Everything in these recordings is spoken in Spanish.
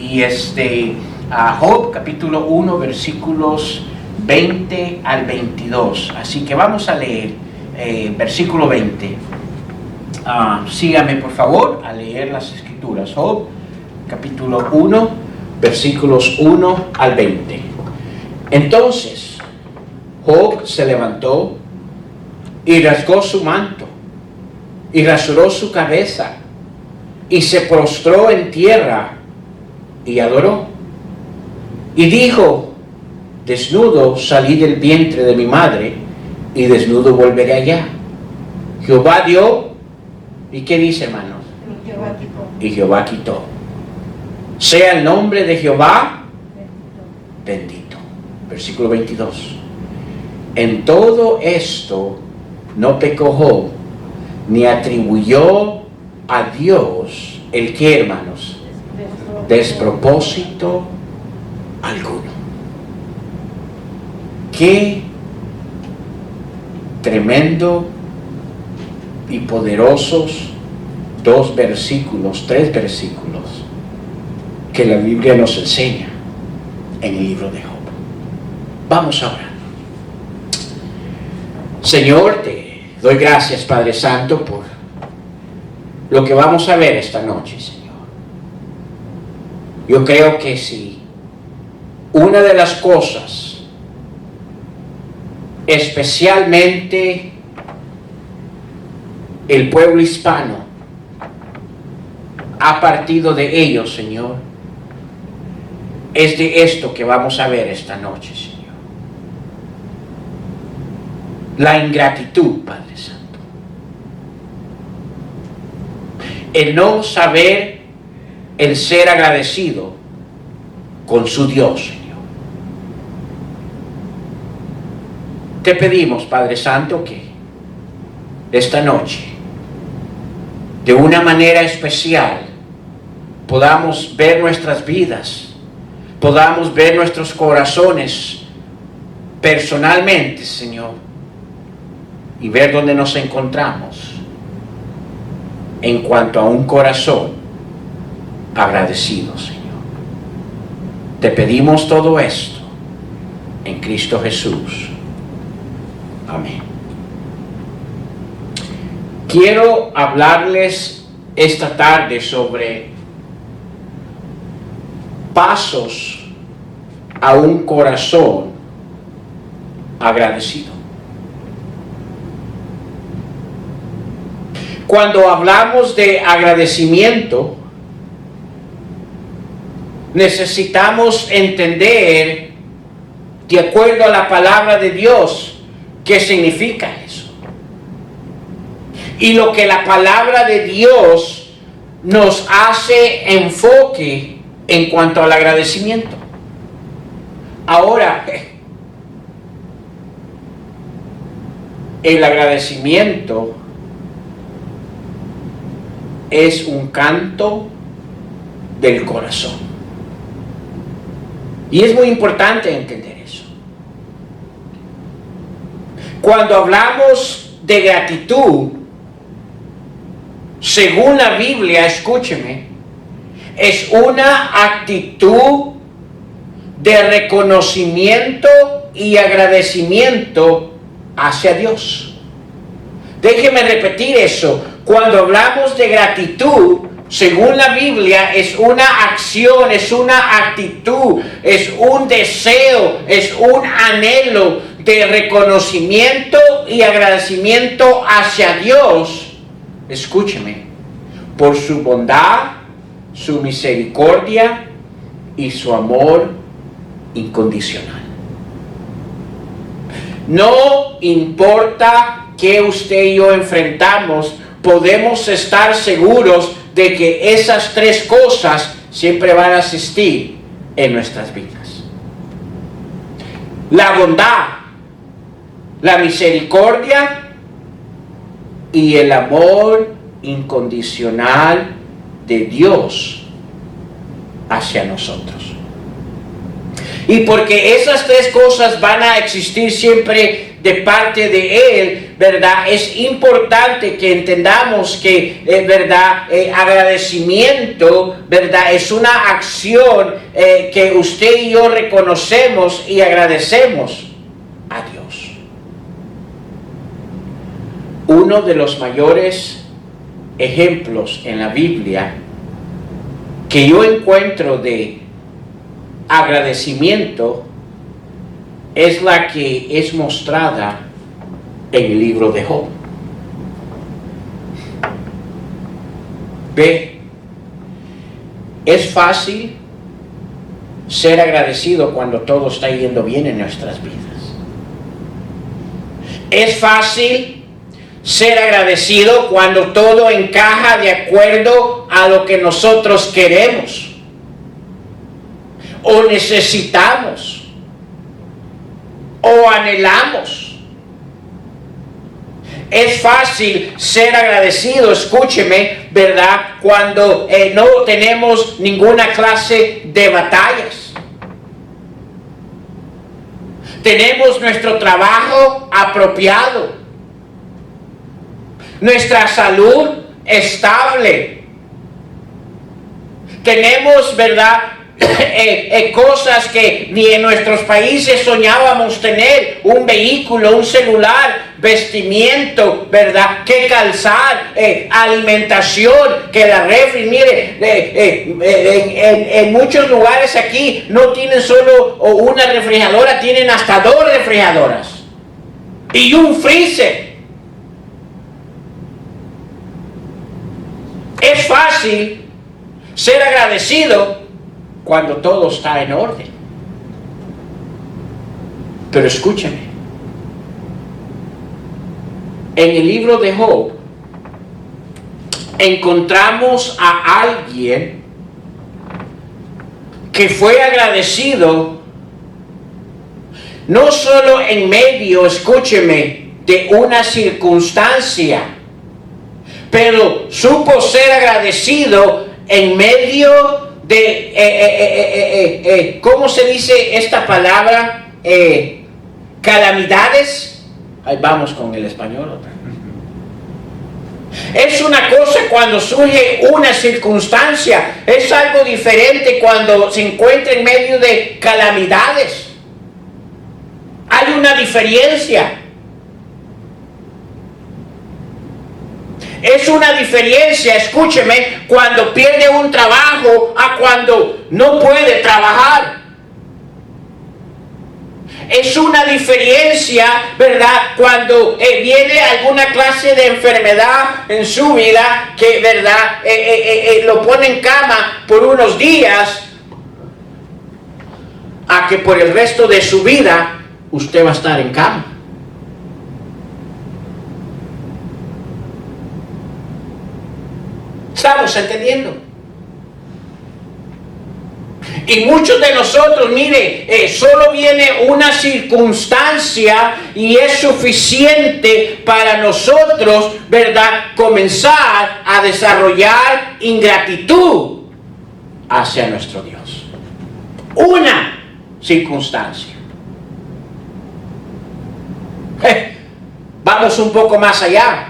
Y Job capítulo 1 versículos 20 al 22. Así que vamos a leer versículo 20. Sígame por favor a leer las escrituras. Job capítulo 1 versículos 1 al 20. Entonces Job se levantó y rasgó su manto y rasuró su cabeza y se postró en tierra y adoró. Y dijo: desnudo salí del vientre de mi madre, y desnudo volveré allá. Jehová dio, ¿y qué dice, hermanos? Y Jehová quitó. Sea el nombre de Jehová bendito. Versículo 22. En todo esto no pecó Job, ni atribuyó a Dios el que, hermanos, despropósito alguno. Qué tremendo y poderosos tres versículos que la Biblia nos enseña en el libro de Job. Vamos a orar. Señor, te doy gracias, Padre Santo, por lo que vamos a ver esta noche, Señor. Yo creo que si una de las cosas, especialmente el pueblo hispano, ha partido de ellos, Señor, es de esto que vamos a ver esta noche, Señor. La ingratitud, Padre Santo. El no saber, el ser agradecido con su Dios, Señor. Te pedimos, Padre Santo, que esta noche, de una manera especial, podamos ver nuestras vidas, podamos ver nuestros corazones personalmente, Señor, y ver dónde nos encontramos en cuanto a un corazón agradecido, Señor. Te pedimos todo esto en Cristo Jesús. Amén. Quiero hablarles esta tarde sobre pasos a un corazón agradecido. Cuando hablamos de agradecimiento, necesitamos entender, de acuerdo a la palabra de Dios, qué significa eso. Y lo que la palabra de Dios nos hace enfoque en cuanto al agradecimiento. Ahora, el agradecimiento es un canto del corazón. Y es muy importante entender eso. Cuando hablamos de gratitud, según la Biblia, escúcheme, es una actitud de reconocimiento y agradecimiento hacia Dios. Déjeme repetir eso. Cuando hablamos de gratitud, según la Biblia, es una acción, es una actitud, es un deseo, es un anhelo de reconocimiento y agradecimiento hacia Dios. Escúcheme, por su bondad, su misericordia y su amor incondicional. No importa qué usted y yo enfrentamos, podemos estar seguros de que esas tres cosas siempre van a existir en nuestras vidas. La bondad, la misericordia y el amor incondicional de Dios hacia nosotros. Y porque esas tres cosas van a existir siempre de parte de Él, ¿verdad? Es importante que entendamos que, ¿verdad? Agradecimiento, ¿verdad? Es una acción que usted y yo reconocemos y agradecemos a Dios. Uno de los mayores ejemplos en la Biblia que yo encuentro de agradecimiento es la que es mostrada en el libro de Job. Ve, es fácil ser agradecido cuando todo está yendo bien en nuestras vidas. Es fácil ser agradecido cuando todo encaja de acuerdo a lo que nosotros queremos o necesitamos o anhelamos. Es fácil ser agradecido, escúcheme, ¿verdad? Cuando no tenemos ninguna clase de batallas. Tenemos nuestro trabajo apropiado, nuestra salud estable. Tenemos, ¿verdad? Cosas que ni en nuestros países soñábamos tener: un vehículo, un celular, vestimiento, ¿verdad? Que calzar, alimentación, que la refri, mire, en muchos lugares aquí no tienen solo una refrigeradora, tienen hasta 2 refrigeradoras y un freezer. Es fácil ser agradecido cuando todo está en orden. Pero escúchame, en el libro de Job encontramos a alguien que fue agradecido no solo en medio, escúcheme, de una circunstancia, pero supo ser agradecido en medio de, ¿cómo se dice esta palabra? Calamidades. Ahí vamos con el español. Es una cosa cuando surge una circunstancia, es algo diferente cuando se encuentra en medio de calamidades. Hay una diferencia. Es una diferencia, escúcheme, cuando pierde un trabajo a cuando no puede trabajar. Es una diferencia, ¿verdad? Cuando viene alguna clase de enfermedad en su vida que, ¿verdad? Lo pone en cama por unos días, a que por el resto de su vida usted va a estar en cama. ¿Estamos entendiendo? Y muchos de nosotros, mire, solo viene una circunstancia y es suficiente para nosotros, ¿verdad?, comenzar a desarrollar ingratitud hacia nuestro Dios. Una circunstancia. Vamos un poco más allá.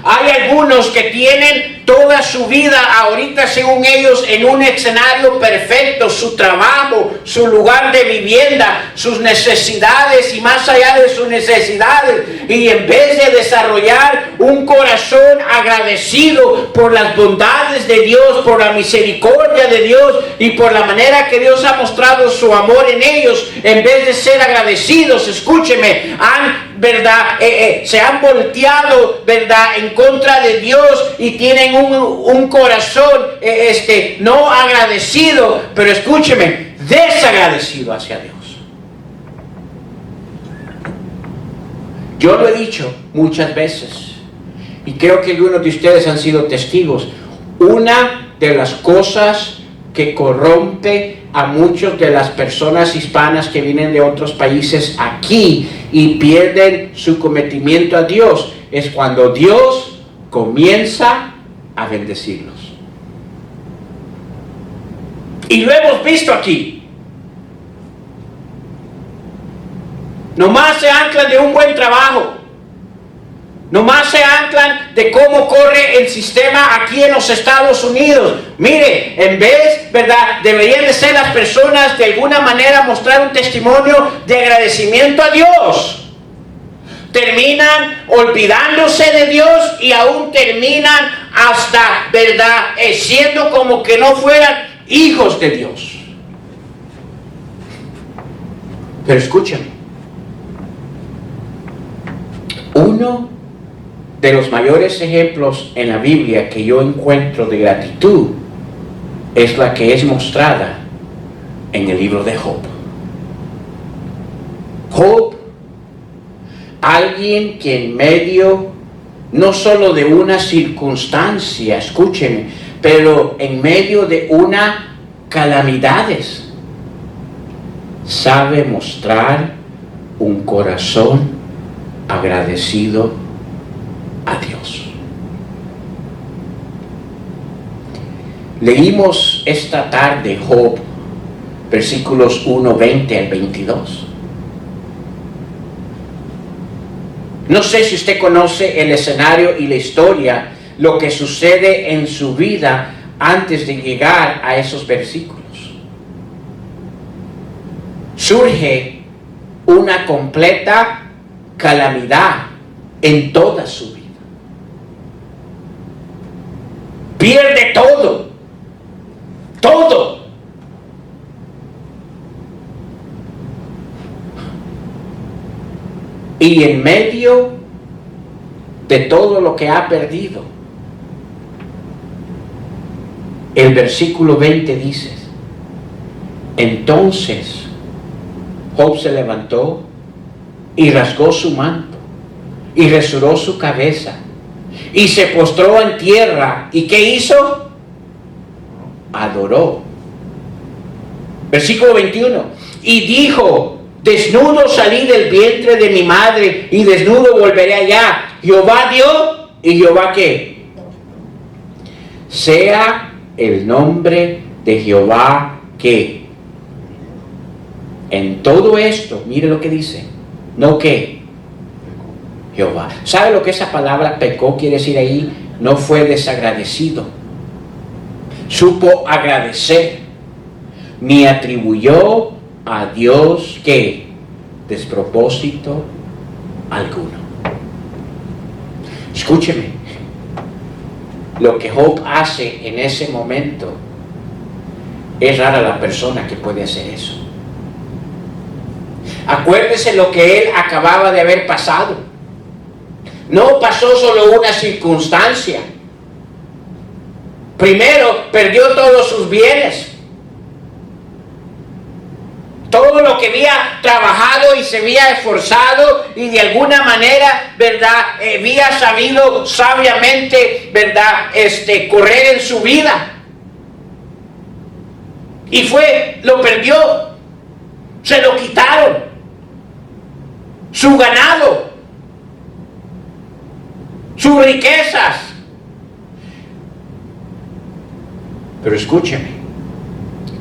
Hay algunos que tienen toda su vida ahorita, según ellos, en un escenario perfecto: su trabajo, su lugar de vivienda, sus necesidades y más allá de sus necesidades, y en vez de desarrollar un corazón agradecido por las bondades de Dios, por la misericordia de Dios y por la manera que Dios ha mostrado su amor en ellos, en vez de ser agradecidos, escúcheme, ¿verdad? Se han volteado, ¿verdad?, en contra de Dios y tienen un corazón no agradecido, pero escúcheme, desagradecido hacia Dios. Yo lo he dicho muchas veces y creo que algunos de ustedes han sido testigos. Una de las cosas que corrompe a muchas de las personas hispanas que vienen de otros países aquí y pierden su cometimiento a Dios es cuando Dios comienza a bendecirlos. Y lo hemos visto aquí. Nomás se anclan de un buen trabajo. Nomás se anclan de cómo corre el sistema aquí en los Estados Unidos. Mire, en vez, ¿verdad? Deberían de ser las personas de alguna manera mostrar un testimonio de agradecimiento a Dios. Terminan olvidándose de Dios y aún terminan hasta, ¿verdad? Siendo como que no fueran hijos de Dios. Pero escúchame. Uno de los mayores ejemplos en la Biblia que yo encuentro de gratitud es la que es mostrada en el libro de Job. Job, alguien que en medio no solo de una circunstancia, escúcheme, pero en medio de una calamidades, sabe mostrar un corazón agradecido a Dios. Leímos esta tarde Job, versículos 1:20 al 22. No sé si usted conoce el escenario y la historia, lo que sucede en su vida antes de llegar a esos versículos. Surge una completa calamidad en toda su vida. Pierde todo. Todo. Y en medio de todo lo que ha perdido, el versículo 20 dice: entonces Job se levantó y rasgó su manto y rasuró su cabeza y se postró en tierra. ¿Y qué hizo? Adoró. Versículo 21. Y dijo: desnudo salí del vientre de mi madre y desnudo volveré allá. Jehová dio y Jehová ¿qué? Sea el nombre de Jehová ¿qué? En todo esto, mire lo que dice. No ¿qué? Jehová. ¿Sabe lo que esa palabra pecó quiere decir ahí? No fue desagradecido. Supo agradecer. Ni atribuyó a Dios ¿qué? Despropósito alguno. Escúcheme. Lo que Job hace en ese momento, es rara la persona que puede hacer eso. Acuérdese lo que él acababa de haber pasado. No pasó solo una circunstancia. Primero, perdió todos sus bienes. Todo lo que había trabajado y se había esforzado y de alguna manera, ¿verdad? Había sabido sabiamente, ¿verdad? Correr en su vida. Y lo perdió. Se lo quitaron. Su ganado, sus riquezas. Pero escúcheme,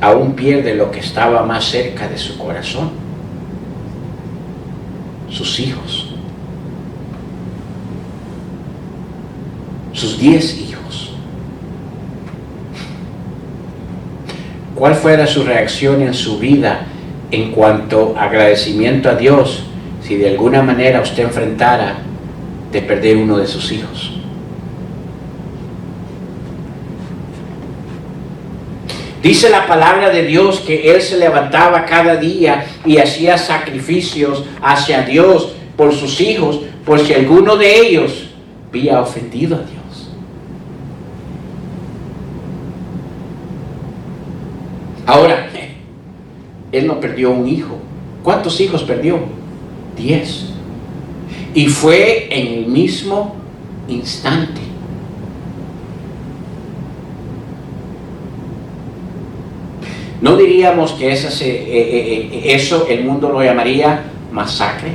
aún pierde lo que estaba más cerca de su corazón: sus hijos, sus 10 hijos. ¿Cuál fuera su reacción en su vida en cuanto a agradecimiento a Dios si de alguna manera usted enfrentara de perder uno de sus hijos? Dice la palabra de Dios que él se levantaba cada día y hacía sacrificios hacia Dios por sus hijos, por si alguno de ellos había ofendido a Dios. Ahora, él no perdió un hijo. ¿Cuántos hijos perdió? 10. Y fue en el mismo instante. ¿No diríamos que eso el mundo lo llamaría masacre?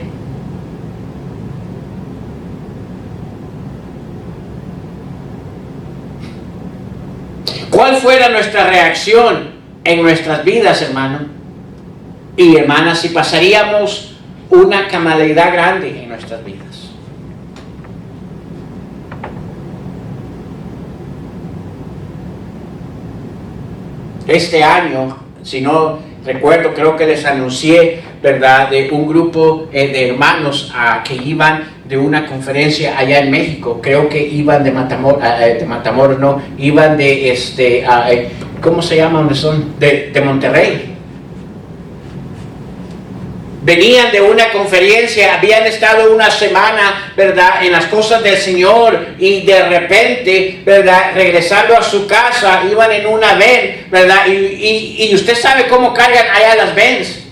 ¿Cuál fuera nuestra reacción en nuestras vidas, hermano y hermanas, si pasaríamos una calamidad grande en nuestras vidas. Este año, si no recuerdo, creo que les anuncié, ¿verdad?, de un grupo de hermanos que iban de una conferencia allá en México. Creo que iban de Matamoros, no, iban de, ¿cómo se llama? ¿Dónde son? De Monterrey. Venían de una conferencia, habían estado una semana, ¿verdad?, en las cosas del Señor, y de repente, ¿verdad?, regresando a su casa, iban en una van, ¿verdad? Y usted sabe cómo cargan allá las vans.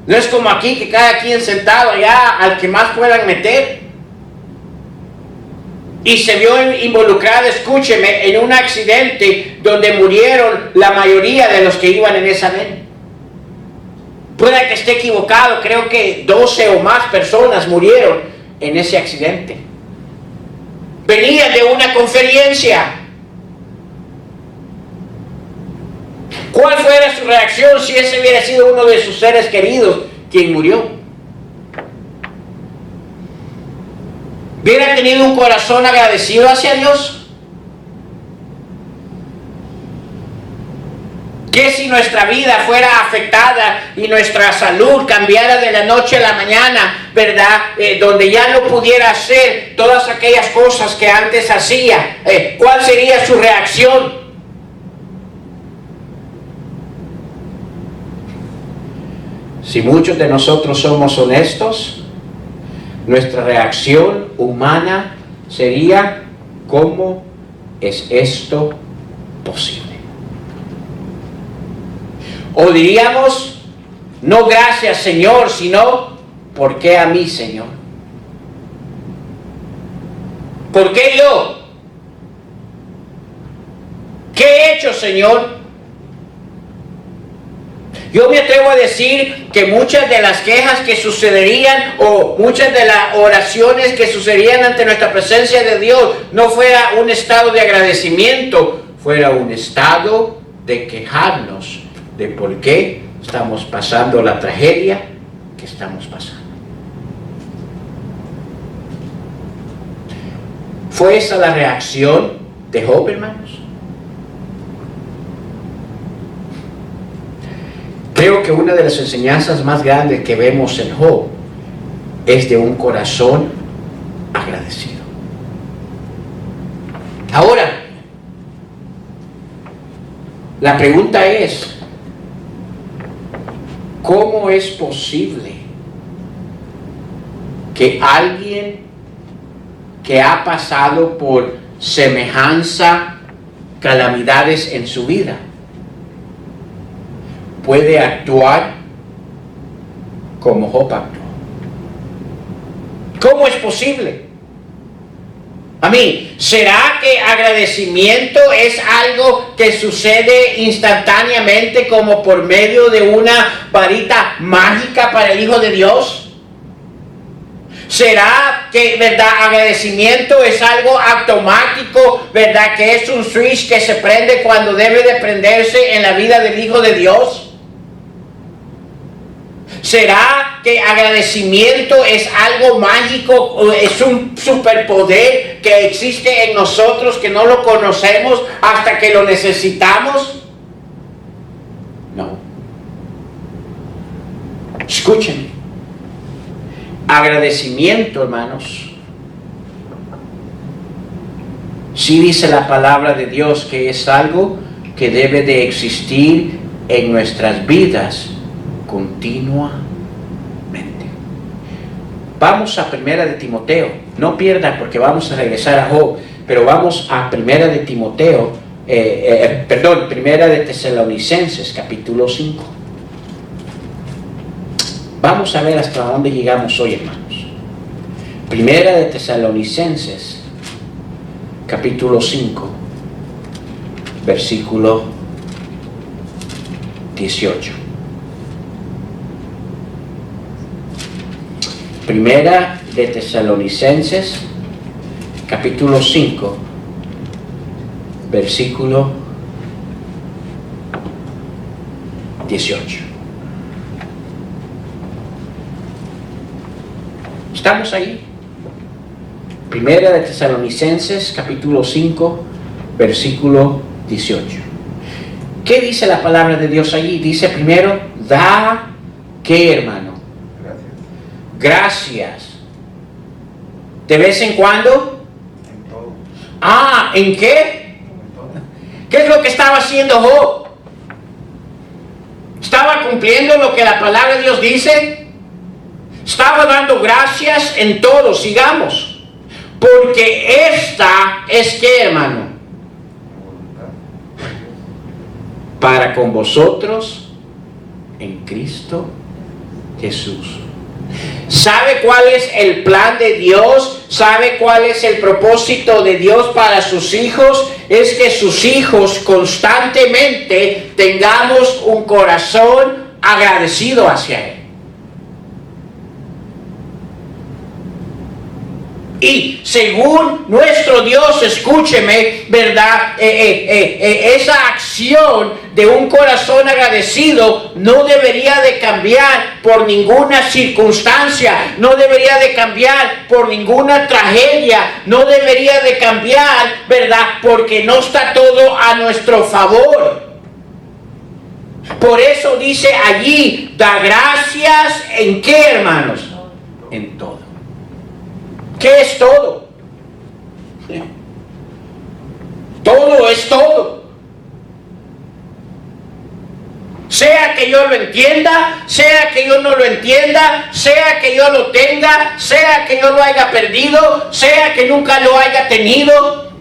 No es como aquí, que cada quien sentado allá al que más puedan meter. Y se vio involucrado, escúcheme, en un accidente donde murieron la mayoría de los que iban en esa van. Puede que esté equivocado, creo que 12 o más personas murieron en ese accidente. Venían de una conferencia. ¿Cuál fuera su reacción si ese hubiera sido uno de sus seres queridos quien murió? ¿Hubiera tenido un corazón agradecido hacia Dios? ¿Qué si nuestra vida fuera afectada y nuestra salud cambiara de la noche a la mañana, ¿verdad? Donde ya no pudiera hacer todas aquellas cosas que antes hacía. ¿Cuál sería su reacción? Si muchos de nosotros somos honestos, nuestra reacción humana sería: ¿cómo es esto posible? O diríamos, no gracias Señor, sino ¿por qué a mí, Señor? ¿Por qué yo? ¿Qué he hecho, Señor? Yo me atrevo a decir que muchas de las quejas que sucederían, o muchas de las oraciones que sucederían ante nuestra presencia de Dios, no fuera un estado de agradecimiento, fuera un estado de quejarnos de por qué estamos pasando la tragedia que estamos pasando. ¿Fue esa la reacción de Job, hermanos? Creo que una de las enseñanzas más grandes que vemos en Job es de un corazón agradecido. Ahora, la pregunta es: ¿cómo es posible que alguien que ha pasado por semejanza calamidades en su vida puede actuar como Job actuó? ¿Cómo es posible? ¿Será que agradecimiento es algo que sucede instantáneamente, como por medio de una varita mágica para el Hijo de Dios? ¿Será que, verdad, agradecimiento es algo automático, verdad, que es un switch que se prende cuando debe de prenderse en la vida del Hijo de Dios? ¿Será que agradecimiento es algo mágico, o es un superpoder que existe en nosotros que no lo conocemos hasta que lo necesitamos? No. Escuchen. Agradecimiento, hermanos, sí dice la palabra de Dios que es algo que debe de existir en nuestras vidas continuamente. Vamos a Primera de Timoteo. No pierdan, porque vamos a regresar a Job, pero vamos a Primera de Timoteo, Primera de Tesalonicenses, capítulo 5. Vamos a ver hasta dónde llegamos hoy, hermanos. Primera de Tesalonicenses, capítulo 5, versículo 18. Primera de Tesalonicenses, capítulo 5, versículo 18. ¿Estamos ahí? Primera de Tesalonicenses, capítulo 5, versículo 18. ¿Qué dice la palabra de Dios allí? Dice primero, da, ¿qué, hermano? Gracias. ¿De vez en cuando? En todo. Ah, ¿en qué? En todo. ¿Qué es lo que estaba haciendo Job? ¿Estaba cumpliendo lo que la palabra de Dios dice? Estaba dando gracias en todo. Sigamos. Porque esta es ¿qué, hermano? Para con vosotros en Cristo Jesús. ¿Sabe cuál es el plan de Dios? ¿Sabe cuál es el propósito de Dios para sus hijos? Es que sus hijos constantemente tengamos un corazón agradecido hacia Él. Y según nuestro Dios, escúcheme, ¿verdad? Esa acción de un corazón agradecido no debería de cambiar por ninguna circunstancia, no debería de cambiar por ninguna tragedia, no debería de cambiar, ¿verdad? Porque no está todo a nuestro favor. Por eso dice allí, da gracias ¿en qué, hermanos? En todo. ¿Qué es todo? Todo es todo. Sea que yo lo entienda, sea que yo no lo entienda, sea que yo lo tenga, sea que yo lo haya perdido, sea que nunca lo haya tenido.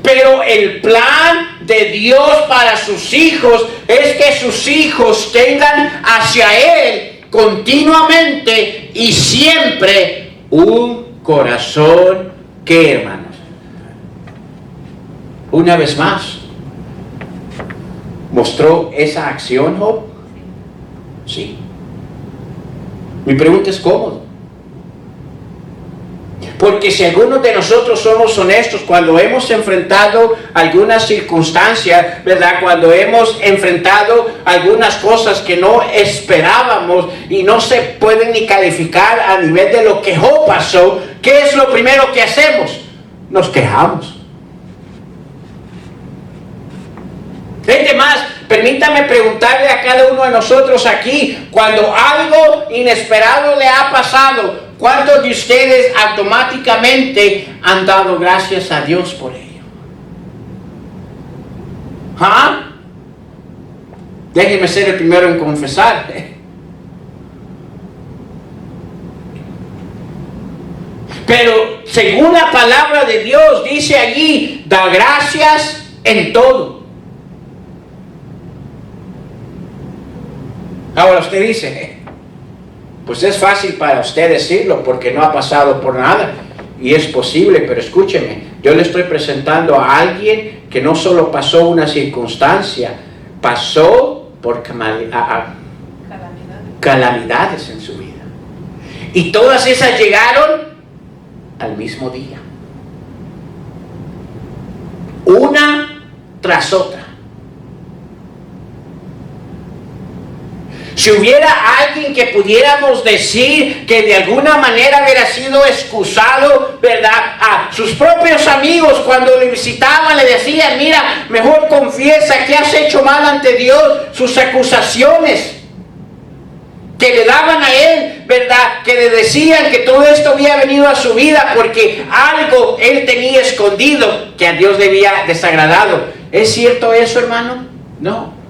Pero el plan de Dios para sus hijos es que sus hijos tengan hacia Él continuamente y siempre un corazón que, hermanos, una vez más, ¿mostró esa acción Job? Sí. Mi pregunta es ¿cómo? Porque si algunos de nosotros somos honestos, cuando hemos enfrentado alguna circunstancia, ¿verdad? Cuando hemos enfrentado algunas cosas que no esperábamos y no se pueden ni calificar a nivel de lo que Job pasó, ¿qué es lo primero que hacemos? Nos quejamos. Más, permítame preguntarle a cada uno de nosotros aquí, cuando algo inesperado le ha pasado, ¿cuántos de ustedes automáticamente han dado gracias a Dios por ello? ¿Ah? Déjenme ser el primero en confesar. Pero según la palabra de Dios, dice allí, da gracias en todo. Ahora usted dice, pues es fácil para usted decirlo porque no ha pasado por nada. Y es posible, pero escúcheme, yo le estoy presentando a alguien que no solo pasó una circunstancia, pasó por calamidades en su vida. Y todas esas llegaron al mismo día. Una tras otra. Si hubiera alguien que pudiéramos decir que de alguna manera hubiera sido excusado, ¿verdad? A sus propios amigos cuando le visitaban le decían, mira, mejor confiesa que has hecho mal ante Dios, sus acusaciones que le daban a él, ¿verdad? Que le decían que todo esto había venido a su vida porque algo él tenía escondido que a Dios le había desagradado. ¿Es cierto eso, hermano? No.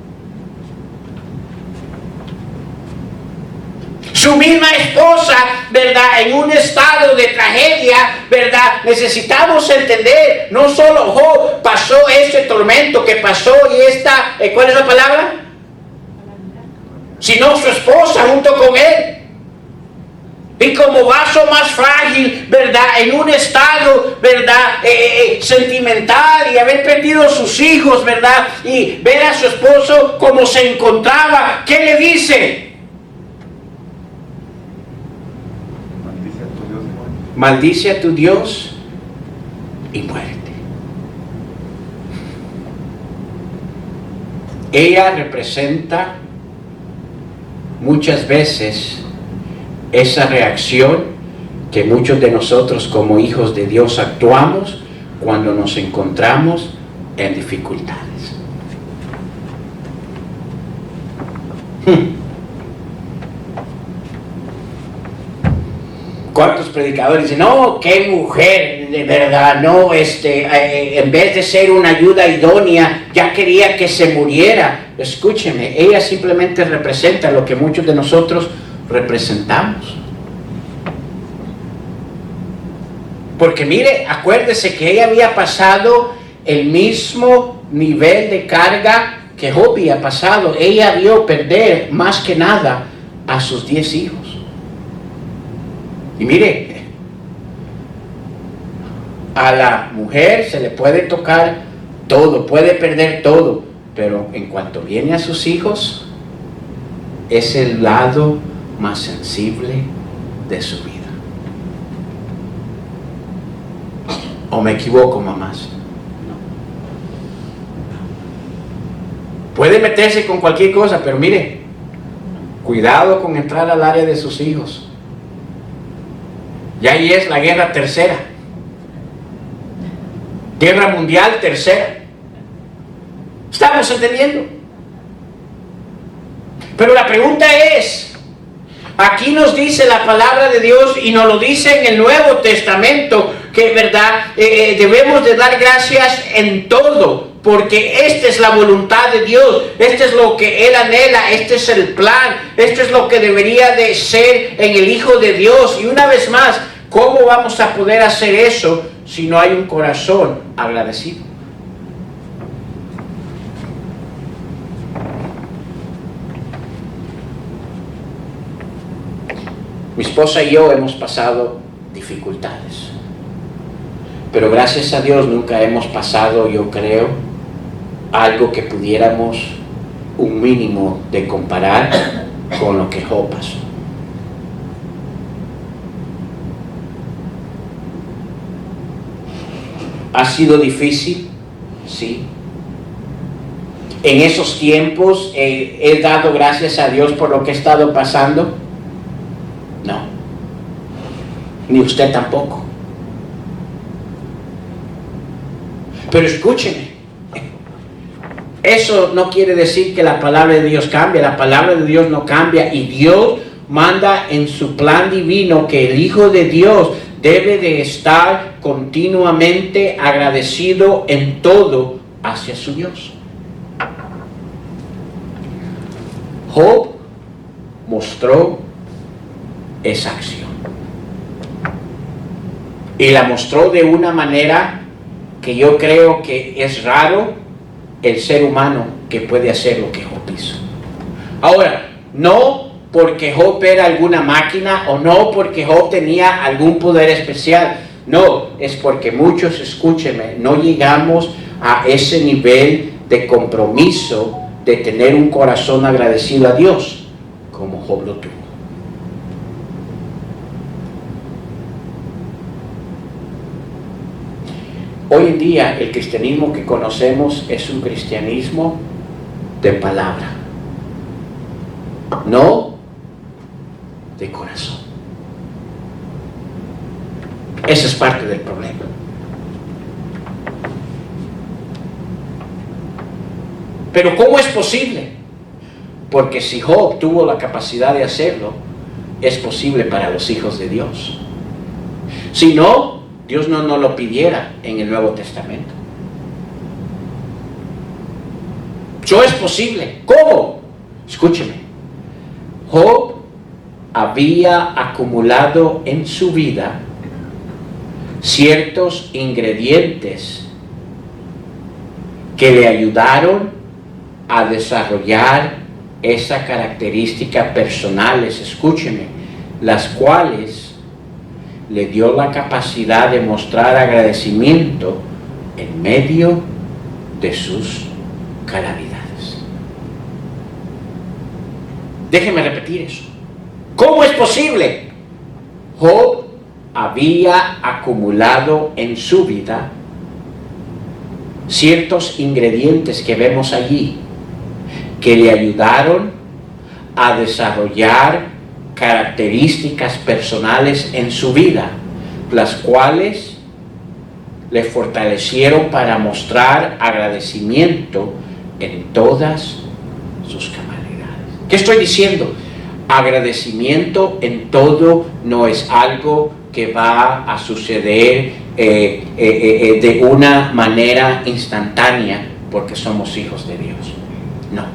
Su misma esposa, ¿verdad? En un estado de tragedia, ¿verdad? Necesitamos entender, no solo Job pasó este tormento que pasó y esta, ¿cuál es la palabra? Sino su esposa junto con él. Y como vaso más frágil, ¿verdad? En un estado, ¿verdad? Sentimental y haber perdido a sus hijos, ¿verdad? Y ver a su esposo como se encontraba. ¿Qué le dice? Maldice a tu Dios y muérete. Ella representa muchas veces esa reacción que muchos de nosotros como hijos de Dios actuamos cuando nos encontramos en dificultades. ¿Cuántos predicadores dicen, no, qué mujer, de verdad, no, en vez de ser una ayuda idónea, ya quería que se muriera? Escúcheme, ella simplemente representa lo que muchos de nosotros representamos. Porque mire, acuérdese que ella había pasado el mismo nivel de carga que Job había pasado. Ella vio perder más que nada a sus 10 hijos. Y mire, a la mujer se le puede tocar todo, puede perder todo, pero en cuanto viene a sus hijos, es el lado más sensible de su vida. ¿O me equivoco, mamás? No. Puede meterse con cualquier cosa, pero mire, cuidado con entrar al área de sus hijos. Y ahí es la guerra tercera. Guerra mundial tercera. ¿Estamos entendiendo? Pero la pregunta es, aquí nos dice la palabra de Dios y nos lo dice en el Nuevo Testamento, que verdad, debemos de dar gracias en todo, porque esta es la voluntad de Dios, esto es lo que Él anhela, este es el plan, esto es lo que debería de ser en el Hijo de Dios. Y una vez más, ¿cómo vamos a poder hacer eso si no hay un corazón agradecido? Mi esposa y yo hemos pasado dificultades, pero gracias a Dios nunca hemos pasado, yo creo, algo que pudiéramos un mínimo de comparar con lo que Job pasó. ¿Ha sido difícil? Sí. En esos tiempos he dado gracias a Dios por lo que he estado pasando. No, ni usted tampoco. Pero escúcheme, eso no quiere decir que la palabra de Dios cambie. La palabra de Dios no cambia, y Dios manda en su plan divino que el Hijo de Dios debe de estar continuamente agradecido en todo hacia su Dios. Job mostró esa acción, y la mostró de una manera que yo creo que es raro el ser humano que puede hacer lo que Job hizo. Ahora, no porque Job era alguna máquina, o no porque Job tenía algún poder especial, no, es porque muchos, escúcheme, no llegamos a ese nivel de compromiso de tener un corazón agradecido a Dios como Job lo tuvo. Hoy en día el cristianismo que conocemos es un cristianismo de palabra, no de corazón. Ese es parte del problema. Pero ¿cómo es posible? Porque si Job tuvo la capacidad de hacerlo, es posible para los hijos de Dios. Si no, Dios no nos lo pidiera en el Nuevo Testamento. Eso es posible. ¿Cómo? Escúcheme. Job había acumulado en su vida ciertos ingredientes que le ayudaron a desarrollar esa característica personales, escúcheme, las cuales le dio la capacidad de mostrar agradecimiento en medio de sus calamidades. Déjeme repetir eso. ¿Cómo es posible? Job había acumulado en su vida ciertos ingredientes que vemos allí, que le ayudaron a desarrollar características personales en su vida, las cuales le fortalecieron para mostrar agradecimiento en todas sus capacidades. ¿Qué estoy diciendo? Agradecimiento en todo no es algo que va a suceder de una manera instantánea porque somos hijos de Dios. No.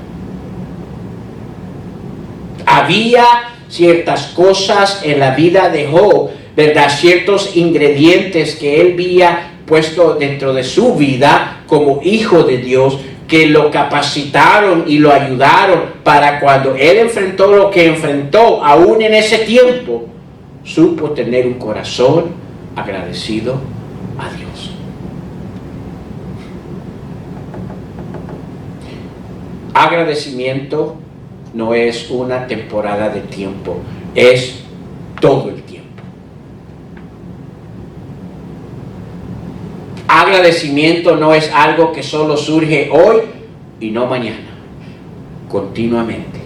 Había ciertas cosas en la vida de Job, ¿verdad? Ciertos ingredientes que él había puesto dentro de su vida como hijo de Dios, que lo capacitaron y lo ayudaron para cuando él enfrentó lo que enfrentó, aún en ese tiempo, supo tener un corazón agradecido a Dios. Agradecimiento no es una temporada de tiempo, es todo el tiempo. Agradecimiento no es algo que solo surge hoy y no mañana, continuamente.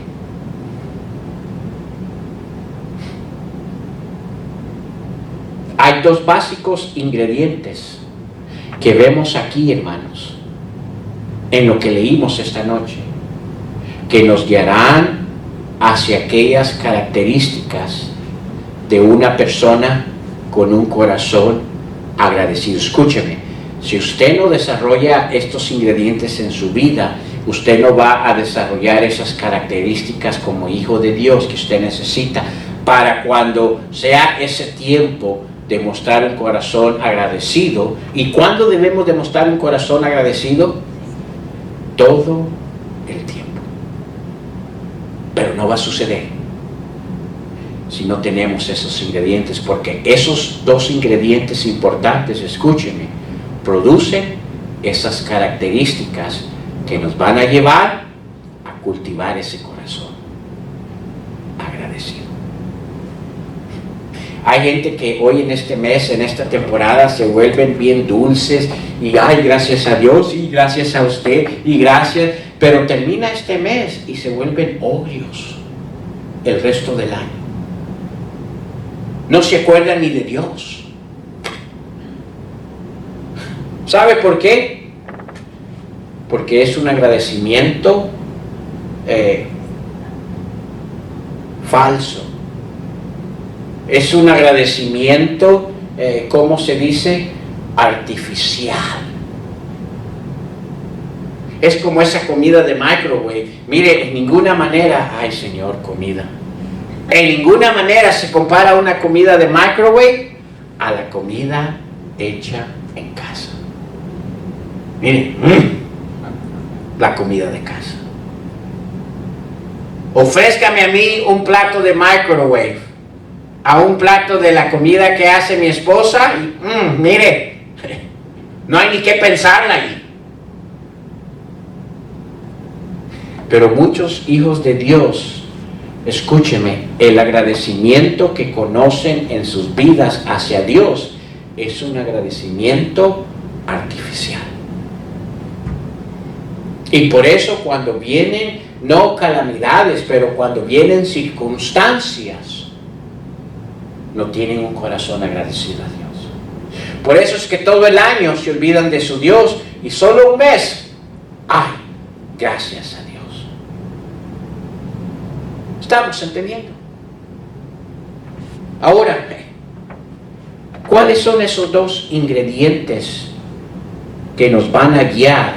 Hay dos básicos ingredientes que vemos aquí, hermanos, en lo que leímos esta noche, que nos guiarán hacia aquellas características de una persona con un corazón agradecido. Escúcheme, si usted no desarrolla estos ingredientes en su vida, usted no va a desarrollar esas características como hijo de Dios que usted necesita para cuando sea ese tiempo de mostrar un corazón agradecido. ¿Y cuándo debemos demostrar un corazón agradecido? Todo el tiempo. Pero no va a suceder si no tenemos esos ingredientes, porque esos dos ingredientes importantes, escúcheme, producen esas características que nos van a llevar a cultivar ese corazón agradecido. Hay gente que hoy en este mes, en esta temporada, se vuelven bien dulces y ay, gracias a Dios y gracias a usted y gracias, pero termina este mes y se vuelven odios el resto del año. No se acuerdan ni de Dios. ¿Sabe por qué? Porque es un agradecimiento falso. Es un agradecimiento, ¿cómo se dice? Artificial. Es como esa comida de microwave. Mire, en ninguna manera, ay Señor, comida. En ninguna manera se compara una comida de microwave a la comida hecha en casa. Mire, la comida de casa. Ofrézcame a mí un plato de microwave a un plato de la comida que hace mi esposa y mire, no hay ni que pensarla ahí. Pero muchos hijos de Dios, escúcheme, el agradecimiento que conocen en sus vidas hacia Dios es un agradecimiento artificial. Y por eso cuando vienen, no calamidades, pero cuando vienen circunstancias, no tienen un corazón agradecido a Dios. Por eso es que todo el año se olvidan de su Dios y solo un mes, ay, gracias a Dios. ¿Estamos entendiendo? Ahora, ¿cuáles son esos dos ingredientes que nos van a guiar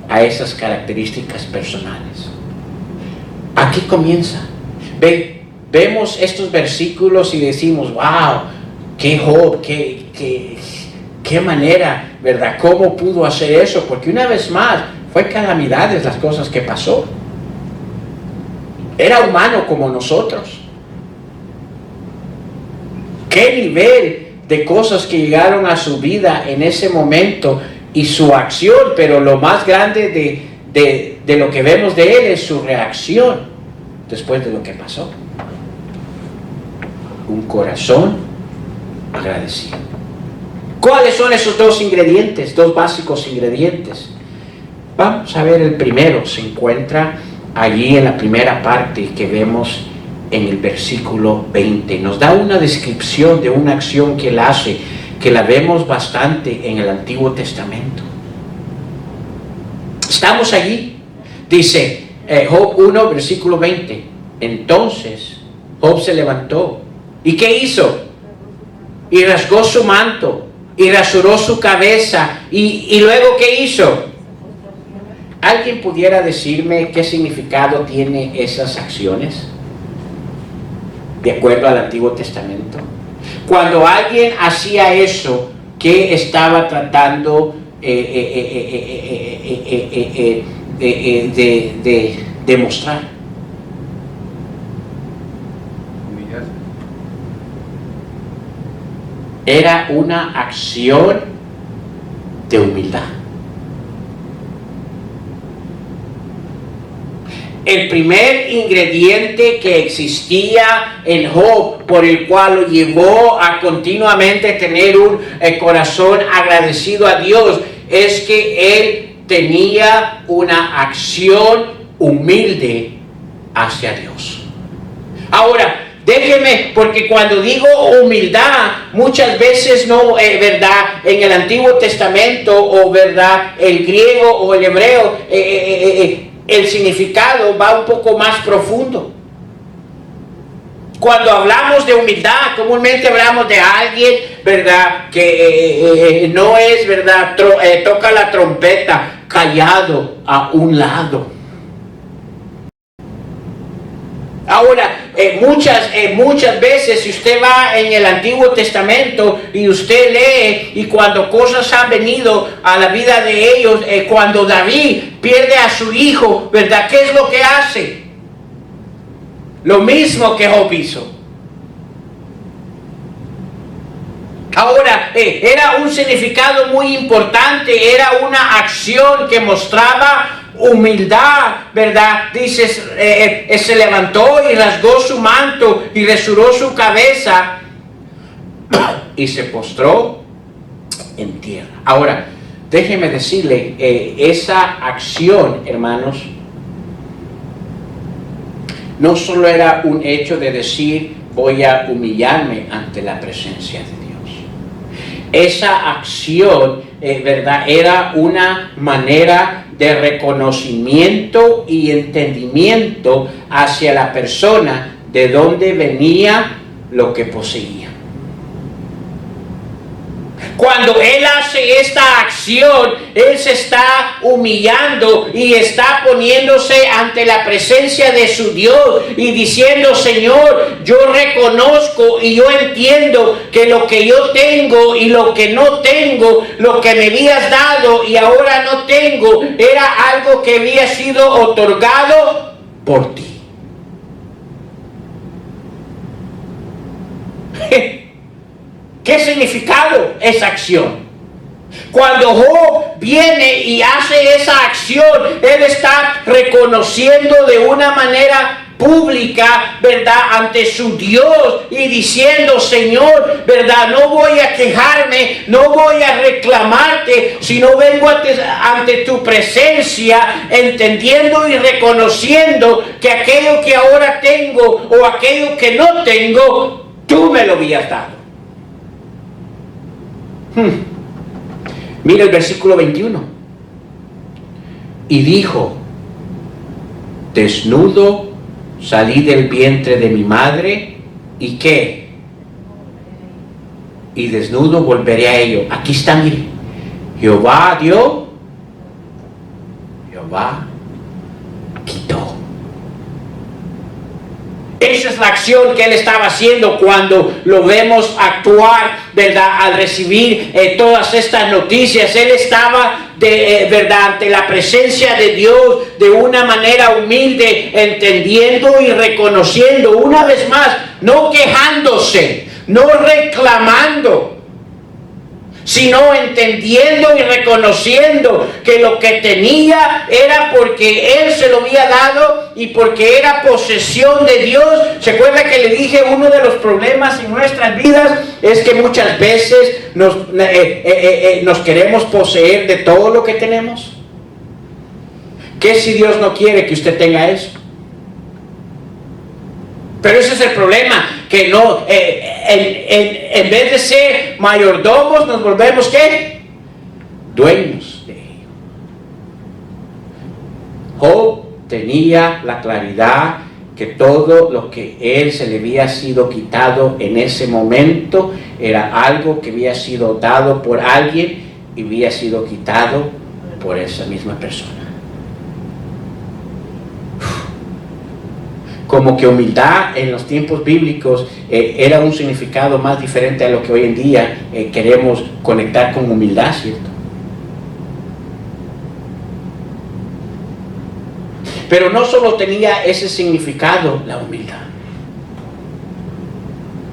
a esas características personales? Aquí comienza. Vemos estos versículos y decimos, wow, qué Job, qué manera, ¿verdad? ¿Cómo pudo hacer eso? Porque una vez más, fue calamidades las cosas que pasó. Era humano como nosotros. ¿Qué nivel de cosas que llegaron a su vida en ese momento y su acción? Pero lo más grande de lo que vemos de él es su reacción después de lo que pasó. Un corazón agradecido. ¿Cuáles son esos dos ingredientes, dos básicos ingredientes? Vamos a ver el primero. Se encuentra allí en la primera parte que vemos en el versículo 20. Nos da una descripción de una acción que él hace, que la vemos bastante en el Antiguo Testamento. Estamos allí. Dice Job 1, versículo 20. Entonces Job se levantó. ¿Y qué hizo? Y rasgó su manto, y rasuró su cabeza, y luego ¿qué hizo? ¿Alguien pudiera decirme qué significado tiene esas acciones de acuerdo al Antiguo Testamento? Cuando alguien hacía eso, ¿qué estaba tratando de demostrar? Era una acción de humildad. El primer ingrediente que existía en Job, por el cual lo llevó a continuamente tener un corazón agradecido a Dios, es que él tenía una acción humilde hacia Dios. Ahora, déjeme, porque cuando digo humildad, muchas veces no, verdad, en el Antiguo Testamento, o verdad, el griego o el hebreo, el significado va un poco más profundo. Cuando hablamos de humildad, comúnmente hablamos de alguien, verdad, que no es, verdad, toca la trompeta, callado a un lado. Ahora, muchas veces, si usted va en el Antiguo Testamento y usted lee, y cuando cosas han venido a la vida de ellos, cuando David pierde a su hijo, ¿verdad? ¿Qué es lo que hace? Lo mismo que Job hizo. Ahora, era un significado muy importante, era una acción que mostraba humildad, ¿verdad? Dice, se levantó y rasgó su manto y rasuró su cabeza y se postró en tierra. Ahora, déjeme decirle, esa acción, hermanos, no solo era un hecho de decir, voy a humillarme ante la presencia de Dios. Esa acción, ¿verdad?, era una manera de reconocimiento y entendimiento hacia la persona de dónde venía lo que poseía. Cuando él hace esta acción, él se está humillando y está poniéndose ante la presencia de su Dios y diciendo, Señor, yo reconozco y yo entiendo que lo que yo tengo y lo que no tengo, lo que me habías dado y ahora no tengo, era algo que había sido otorgado por ti. ¿Qué significado esa acción? Cuando Job viene y hace esa acción, él está reconociendo de una manera pública, ¿verdad?, ante su Dios y diciendo, Señor, ¿verdad?, no voy a quejarme, no voy a reclamarte, sino vengo ante tu presencia, entendiendo y reconociendo que aquello que ahora tengo o aquello que no tengo, tú me lo habías dado. Mira el versículo 21. Y dijo, desnudo salí del vientre de mi madre, ¿y qué? Y desnudo volveré a ello. Aquí está, mire. Jehová dio, Jehová quitó. Esa es la acción que él estaba haciendo cuando lo vemos actuar, ¿verdad?, al recibir todas estas noticias. Él estaba, ¿verdad?, ante la presencia de Dios de una manera humilde, entendiendo y reconociendo, una vez más, no quejándose, no reclamando, sino entendiendo y reconociendo que lo que tenía era porque Él se lo había dado y porque era posesión de Dios. ¿Se acuerda que le dije, uno de los problemas en nuestras vidas es que muchas veces nos queremos poseer de todo lo que tenemos? ¿Qué si Dios no quiere que usted tenga eso? Pero ese es el problema, que no, en vez de ser mayordomos, nos volvemos ¿qué? Dueños de ello. Job tenía la claridad que todo lo que él se le había sido quitado en ese momento era algo que había sido dado por alguien y había sido quitado por esa misma persona. Como que humildad en los tiempos bíblicos era un significado más diferente a lo que hoy en día queremos conectar con humildad, ¿cierto? Pero no solo tenía ese significado la humildad.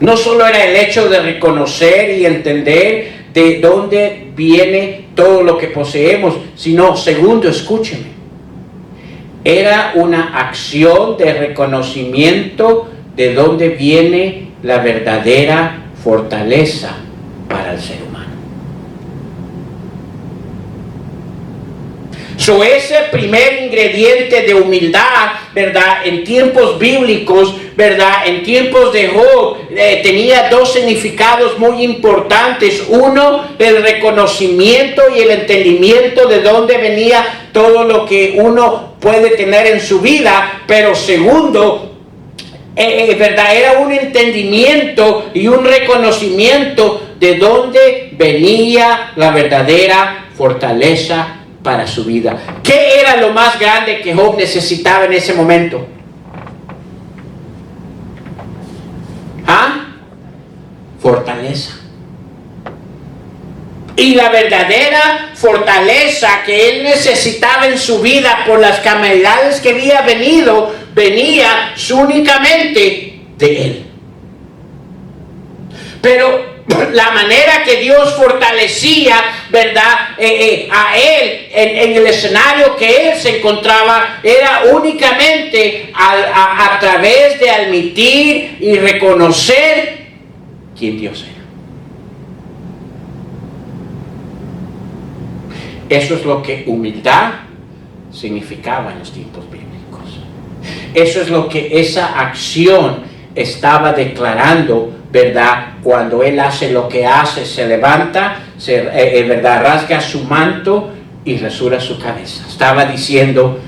No solo era el hecho de reconocer y entender de dónde viene todo lo que poseemos, sino, segundo, escúcheme, era una acción de reconocimiento de dónde viene la verdadera fortaleza para el ser humano. Ese primer ingrediente de humildad, ¿verdad? En tiempos bíblicos, ¿verdad? En tiempos de Job, tenía dos significados muy importantes. Uno, el reconocimiento y el entendimiento de dónde venía todo lo que uno puede tener en su vida. Pero segundo, ¿verdad? Era un entendimiento y un reconocimiento de dónde venía la verdadera fortaleza para su vida. ¿Qué era lo más grande que Job necesitaba en ese momento? Fortaleza. Y la verdadera fortaleza que él necesitaba en su vida por las calamidades que había venido, venía únicamente de él. Pero la manera que Dios fortalecía, ¿verdad? A él en el escenario que él se encontraba era únicamente a través de admitir y reconocer quién Dios era. Eso es lo que humildad significaba en los tiempos bíblicos. Eso es lo que esa acción estaba declarando, ¿verdad? Cuando él hace lo que hace, se levanta, ¿verdad? Rasga su manto y rasura su cabeza. Estaba diciendo: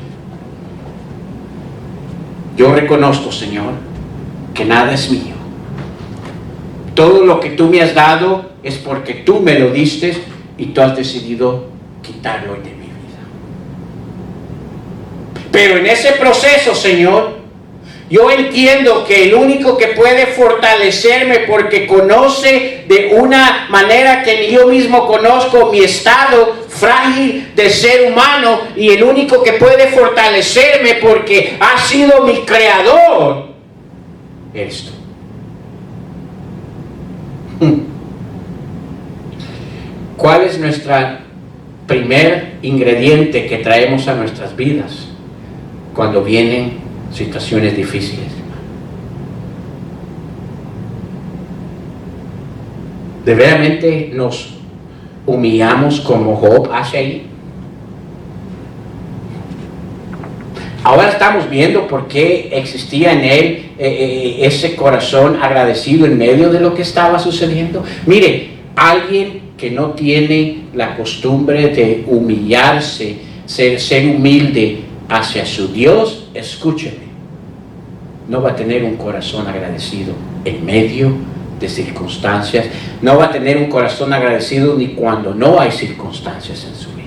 yo reconozco, Señor, que nada es mío. Todo lo que tú me has dado es porque tú me lo diste y tú has decidido quitarlo de mi vida. Pero en ese proceso, Señor, yo entiendo que el único que puede fortalecerme, porque conoce de una manera que ni yo mismo conozco mi estado frágil de ser humano, y el único que puede fortalecerme porque ha sido mi creador, eres tú. ¿Cuál es nuestro primer ingrediente que traemos a nuestras vidas cuando vienen situaciones difíciles? ¿De verdaderamente nos humillamos como Job hace ahí? Ahora estamos viendo por qué existía en él ese corazón agradecido en medio de lo que estaba sucediendo. Mire, alguien que no tiene la costumbre de humillarse, ser humilde hacia su Dios, escúcheme, no va a tener un corazón agradecido en medio de circunstancias, no va a tener un corazón agradecido ni cuando no hay circunstancias en su vida.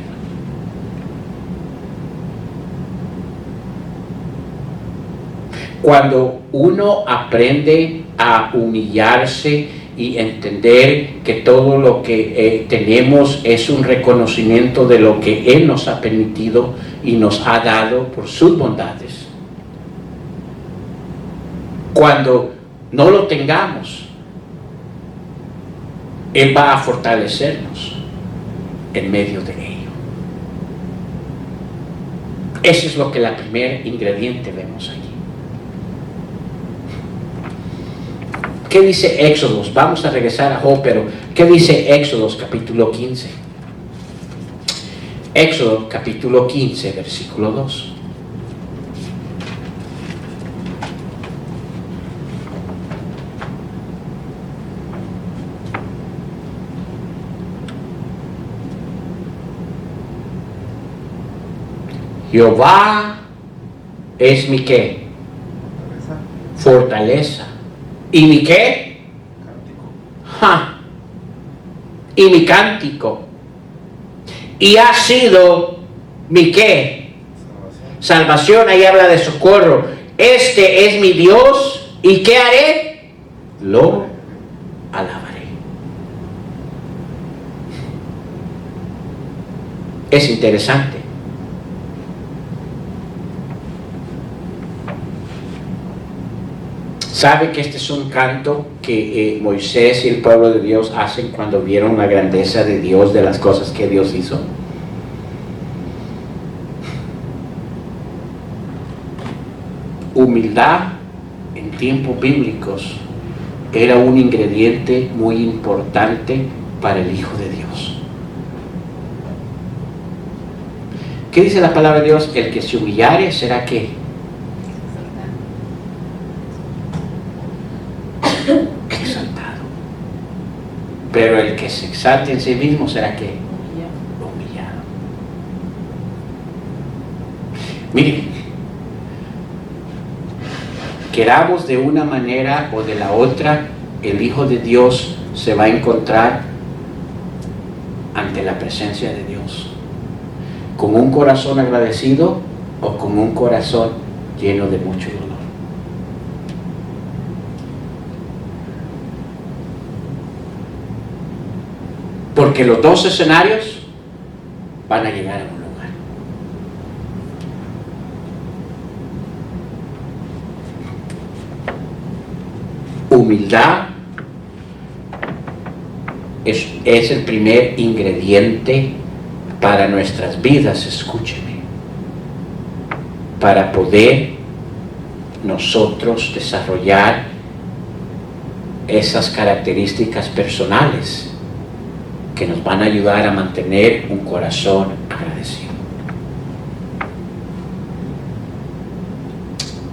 Cuando uno aprende a humillarse y entender que todo lo que tenemos es un reconocimiento de lo que Él nos ha permitido y nos ha dado por sus bondades. Cuando no lo tengamos, Él va a fortalecernos en medio de ello. Eso es lo que la primer ingrediente vemos allí. ¿Qué dice Éxodos? Vamos a regresar a Job, pero ¿qué dice Éxodos capítulo 15? Éxodo capítulo 15, versículo 2. Jehová es mi ¿qué? Fortaleza. ¿Y mi qué? Ja. Y mi cántico. Y ha sido mi ¿qué? Salvación. Ahí habla de socorro. Este es mi Dios. ¿Y qué haré? Lo alabaré. Es interesante. ¿Sabe que este es un canto que Moisés y el pueblo de Dios hacen cuando vieron la grandeza de Dios, de las cosas que Dios hizo? Humildad en tiempos bíblicos era un ingrediente muy importante para el Hijo de Dios. ¿Qué dice la palabra de Dios? El que se humillare será ¿qué? Exaltado. Pero el que se exalte en sí mismo será ¿qué? Humillado. Miren, queramos de una manera o de la otra, el Hijo de Dios se va a encontrar ante la presencia de Dios con un corazón agradecido o con un corazón lleno de mucho dolor. Porque los dos escenarios van a llegar a un lugar. Humildad es el primer ingrediente para nuestras vidas, escúcheme, para poder nosotros desarrollar esas características personales que nos van a ayudar a mantener un corazón agradecido.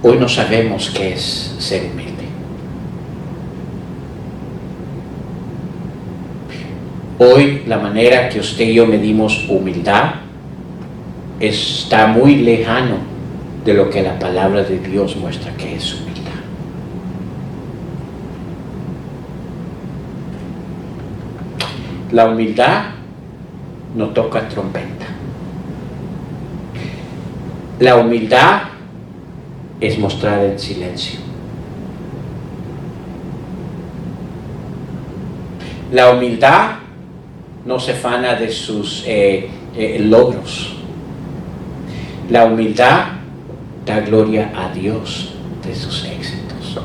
Hoy no sabemos qué es ser humilde. Hoy la manera que usted y yo medimos humildad está muy lejano de lo que la palabra de Dios muestra que es humildad. La humildad no toca trompeta. La humildad es mostrar el silencio. La humildad no se afana de sus logros. La humildad da gloria a Dios de sus éxitos.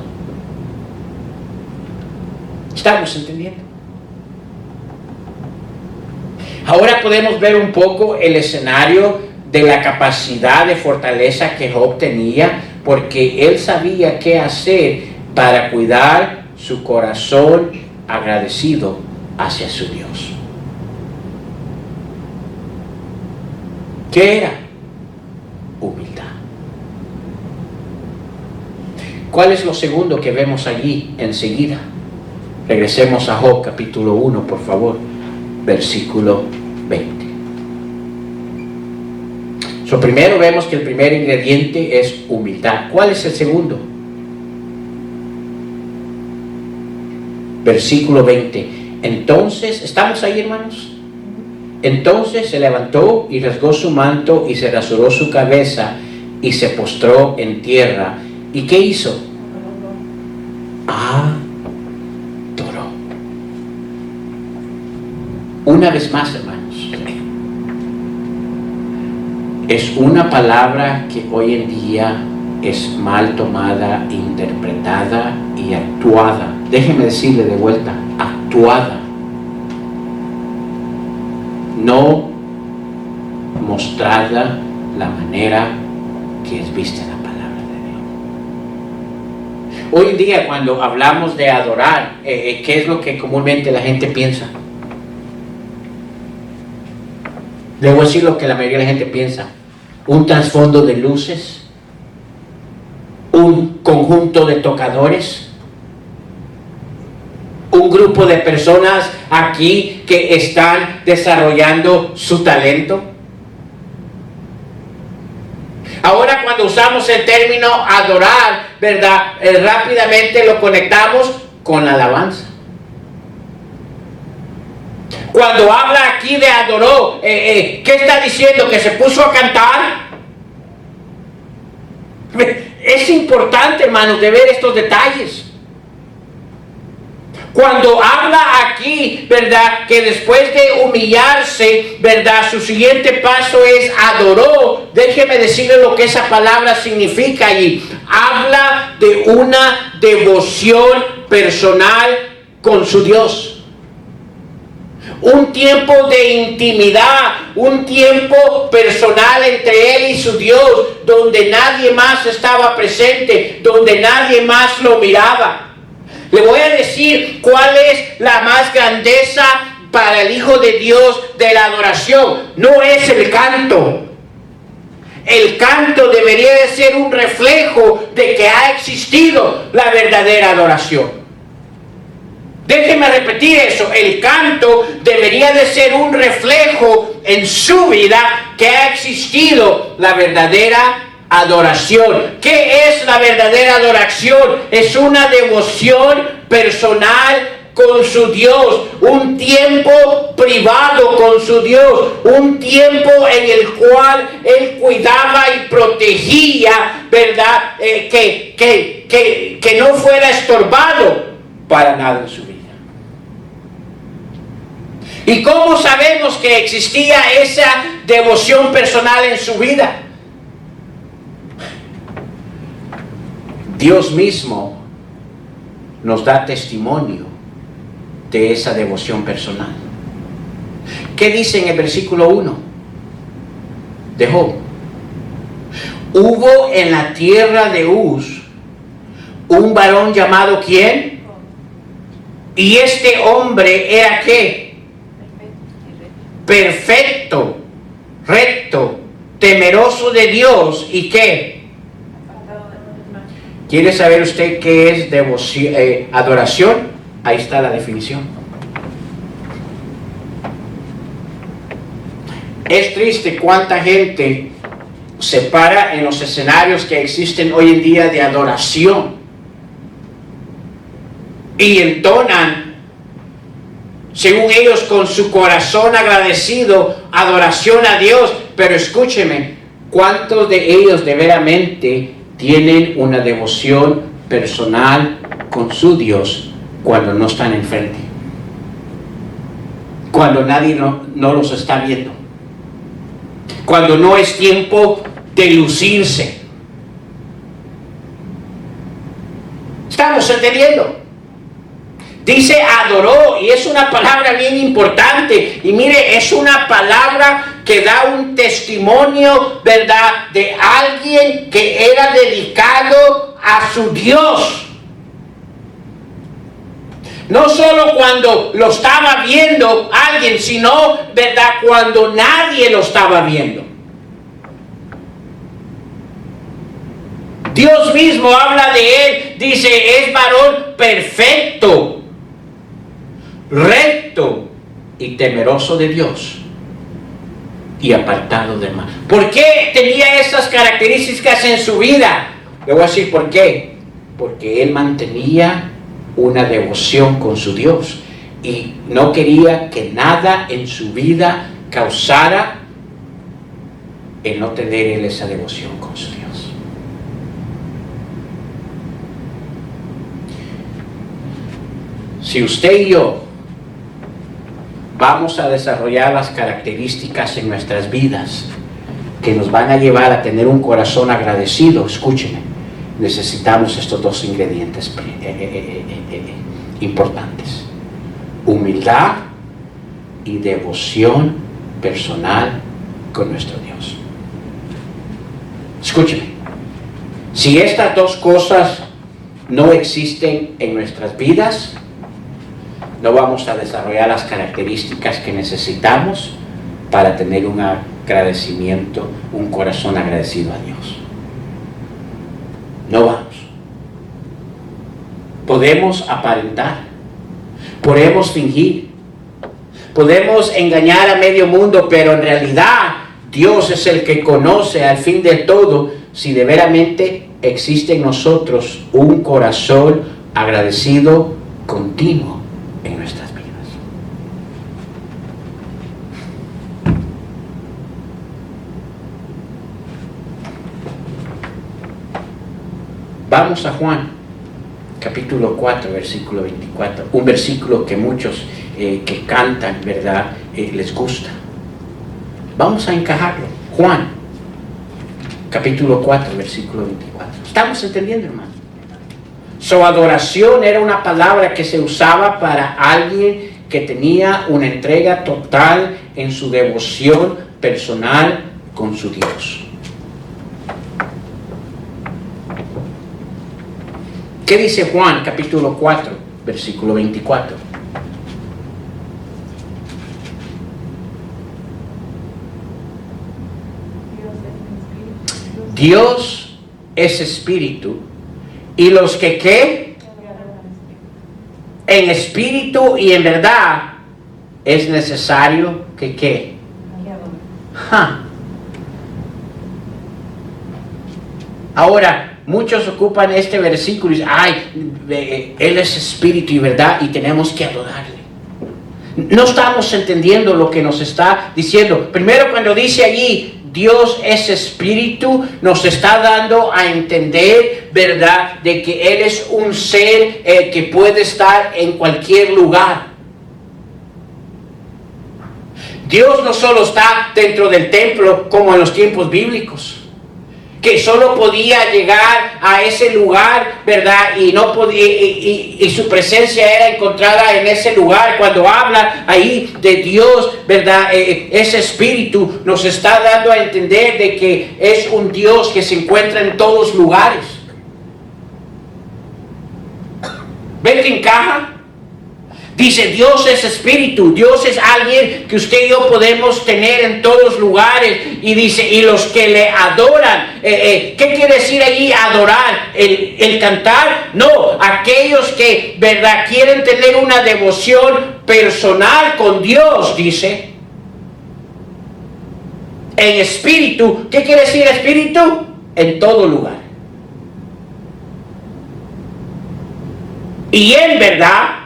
¿Estamos entendiendo? Ahora podemos ver un poco el escenario de la capacidad de fortaleza que Job tenía, porque él sabía qué hacer para cuidar su corazón agradecido hacia su Dios. ¿Qué era? Humildad. ¿Cuál es lo segundo que vemos allí enseguida? Regresemos a Job capítulo 1, por favor, versículo 20. Primero vemos que el primer ingrediente es humildad. ¿Cuál es el segundo? Versículo 20. Entonces, ¿estamos ahí, hermanos? Entonces se levantó y rasgó su manto y se rasuró su cabeza y se postró en tierra. ¿Y qué hizo? Adoró. Una vez más, hermanos, es una palabra que hoy en día es mal tomada, interpretada y actuada. Déjeme decirle de vuelta, actuada. No mostrada la manera que es vista en la palabra de Dios. Hoy en día, cuando hablamos de adorar, ¿qué es lo que comúnmente la gente piensa? Le voy a decir lo que la mayoría de la gente piensa: un trasfondo de luces, un conjunto de tocadores, un grupo de personas aquí que están desarrollando su talento. cuando usamos el término adorar, ¿verdad? Rápidamente lo conectamos con la alabanza. Cuando habla aquí de adoró, ¿qué está diciendo? ¿Que se puso a cantar? Es importante, hermanos, de ver estos detalles. Cuando habla aquí, ¿verdad? Que después de humillarse, ¿verdad? Su siguiente paso es adoró. Déjeme decirle lo que esa palabra significa allí. Habla de una devoción personal con su Dios. Un tiempo de intimidad, un tiempo personal entre él y su Dios, donde nadie más estaba presente, donde nadie más lo miraba. Le voy a decir cuál es la más grandeza para el Hijo de Dios de la adoración. No es el canto. El canto debería de ser un reflejo de que ha existido la verdadera adoración. Déjeme repetir eso. El canto debería de ser un reflejo en su vida que ha existido la verdadera adoración. ¿Qué es la verdadera adoración? Es una devoción personal con su Dios, un tiempo privado con su Dios, un tiempo en el cual Él cuidaba y protegía, ¿verdad? Que no fuera estorbado para nada en su vida. ¿Y cómo sabemos que existía esa devoción personal en su vida? Dios mismo nos da testimonio de esa devoción personal. ¿Qué dice en el versículo 1 de Job? Hubo en la tierra de Uz un varón llamado ¿quién? Y este hombre era ¿qué? Perfecto, recto, temeroso de Dios y ¿qué? ¿Quiere saber usted qué es devoción, adoración? Ahí está la definición. Es triste cuánta gente se para en los escenarios que existen hoy en día de adoración y entonan, según ellos, con su corazón agradecido, adoración a Dios. Pero escúcheme, ¿cuántos de ellos de veramente tienen una devoción personal con su Dios cuando no están enfrente? Cuando nadie no los está viendo. Cuando no es tiempo de lucirse. ¿Estamos entendiendo? Dice adoró, y es una palabra bien importante. Y mire, es una palabra que da un testimonio, ¿verdad?, de alguien que era dedicado a su Dios. No solo cuando lo estaba viendo alguien, sino, ¿verdad?, cuando nadie lo estaba viendo. Dios mismo habla de él, dice, es varón perfecto, recto y temeroso de Dios y apartado del mal. ¿Por qué tenía esas características en su vida? Le voy a decir por qué. Porque él mantenía una devoción con su Dios y no quería que nada en su vida causara el no tener él esa devoción con su Dios. Si usted y yo vamos a desarrollar las características en nuestras vidas que nos van a llevar a tener un corazón agradecido, escúcheme, necesitamos estos dos ingredientes importantes: humildad y devoción personal con nuestro Dios. Escúcheme, si estas dos cosas no existen en nuestras vidas, no vamos a desarrollar las características que necesitamos para tener un agradecimiento, un corazón agradecido a Dios. No vamos. Podemos aparentar, podemos fingir, podemos engañar a medio mundo, pero en realidad Dios es el que conoce al fin de todo si de veramente existe en nosotros un corazón agradecido continuo en nuestras vidas. Vamos a Juan, capítulo 4, versículo 24. Un versículo que muchos que cantan, ¿verdad? Les gusta. Vamos a encajarlo. Juan, capítulo 4, versículo 24. ¿Estamos entendiendo, hermano? Su adoración era una palabra que se usaba para alguien que tenía una entrega total en su devoción personal con su Dios. ¿Qué dice Juan, capítulo 4, versículo 24? Dios es espíritu, y los que ¿qué? En espíritu y en verdad es necesario que ¿qué? Ahora, muchos ocupan este versículo y dicen, Él es espíritu y verdad y tenemos que adorarle. No estamos entendiendo lo que nos está diciendo. Primero, cuando dice allí, Dios es espíritu, nos está dando a entender, ¿verdad?, de que Él es un ser que puede estar en cualquier lugar. Dios no solo está dentro del templo como en los tiempos bíblicos, que solo podía llegar a ese lugar, ¿verdad? Y no podía, y su presencia era encontrada en ese lugar. Cuando habla ahí de Dios, ¿verdad? Ese espíritu nos está dando a entender de que es un Dios que se encuentra en todos lugares. ¿Ven que encaja? Dice, Dios es espíritu, Dios es alguien que usted y yo podemos tener en todos lugares. Y dice, y los que le adoran, ¿qué quiere decir allí adorar? ¿El cantar? No, aquellos que, ¿verdad?, quieren tener una devoción personal con Dios, dice. En espíritu, ¿qué quiere decir espíritu? En todo lugar. Y en verdad,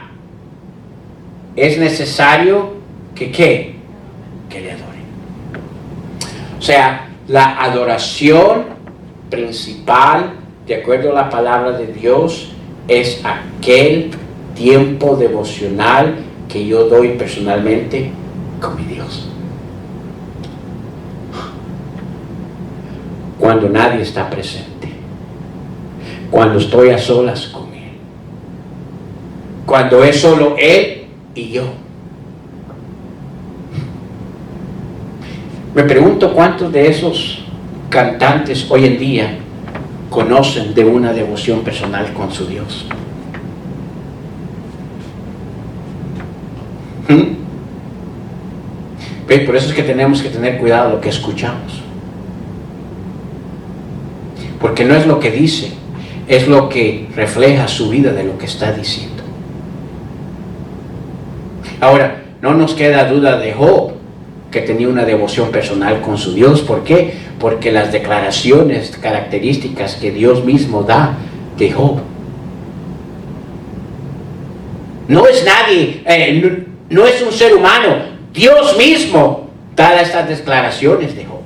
es necesario que ¿qué? Que le adoren. O sea, la adoración principal, de acuerdo a la palabra de Dios, es aquel tiempo devocional que yo doy personalmente con mi Dios. Cuando nadie está presente. Cuando estoy a solas con Él. Cuando es solo Él y yo. Me pregunto cuántos de esos cantantes hoy en día conocen de una devoción personal con su Dios. Por eso es que tenemos que tener cuidado lo que escuchamos, porque no es lo que dice, es lo que refleja su vida de lo que está diciendo. Ahora, no nos queda duda de Job, que tenía una devoción personal con su Dios. ¿Por qué? Porque las declaraciones, características que Dios mismo da de Job. No es nadie, no es un ser humano. Dios mismo da estas declaraciones de Job.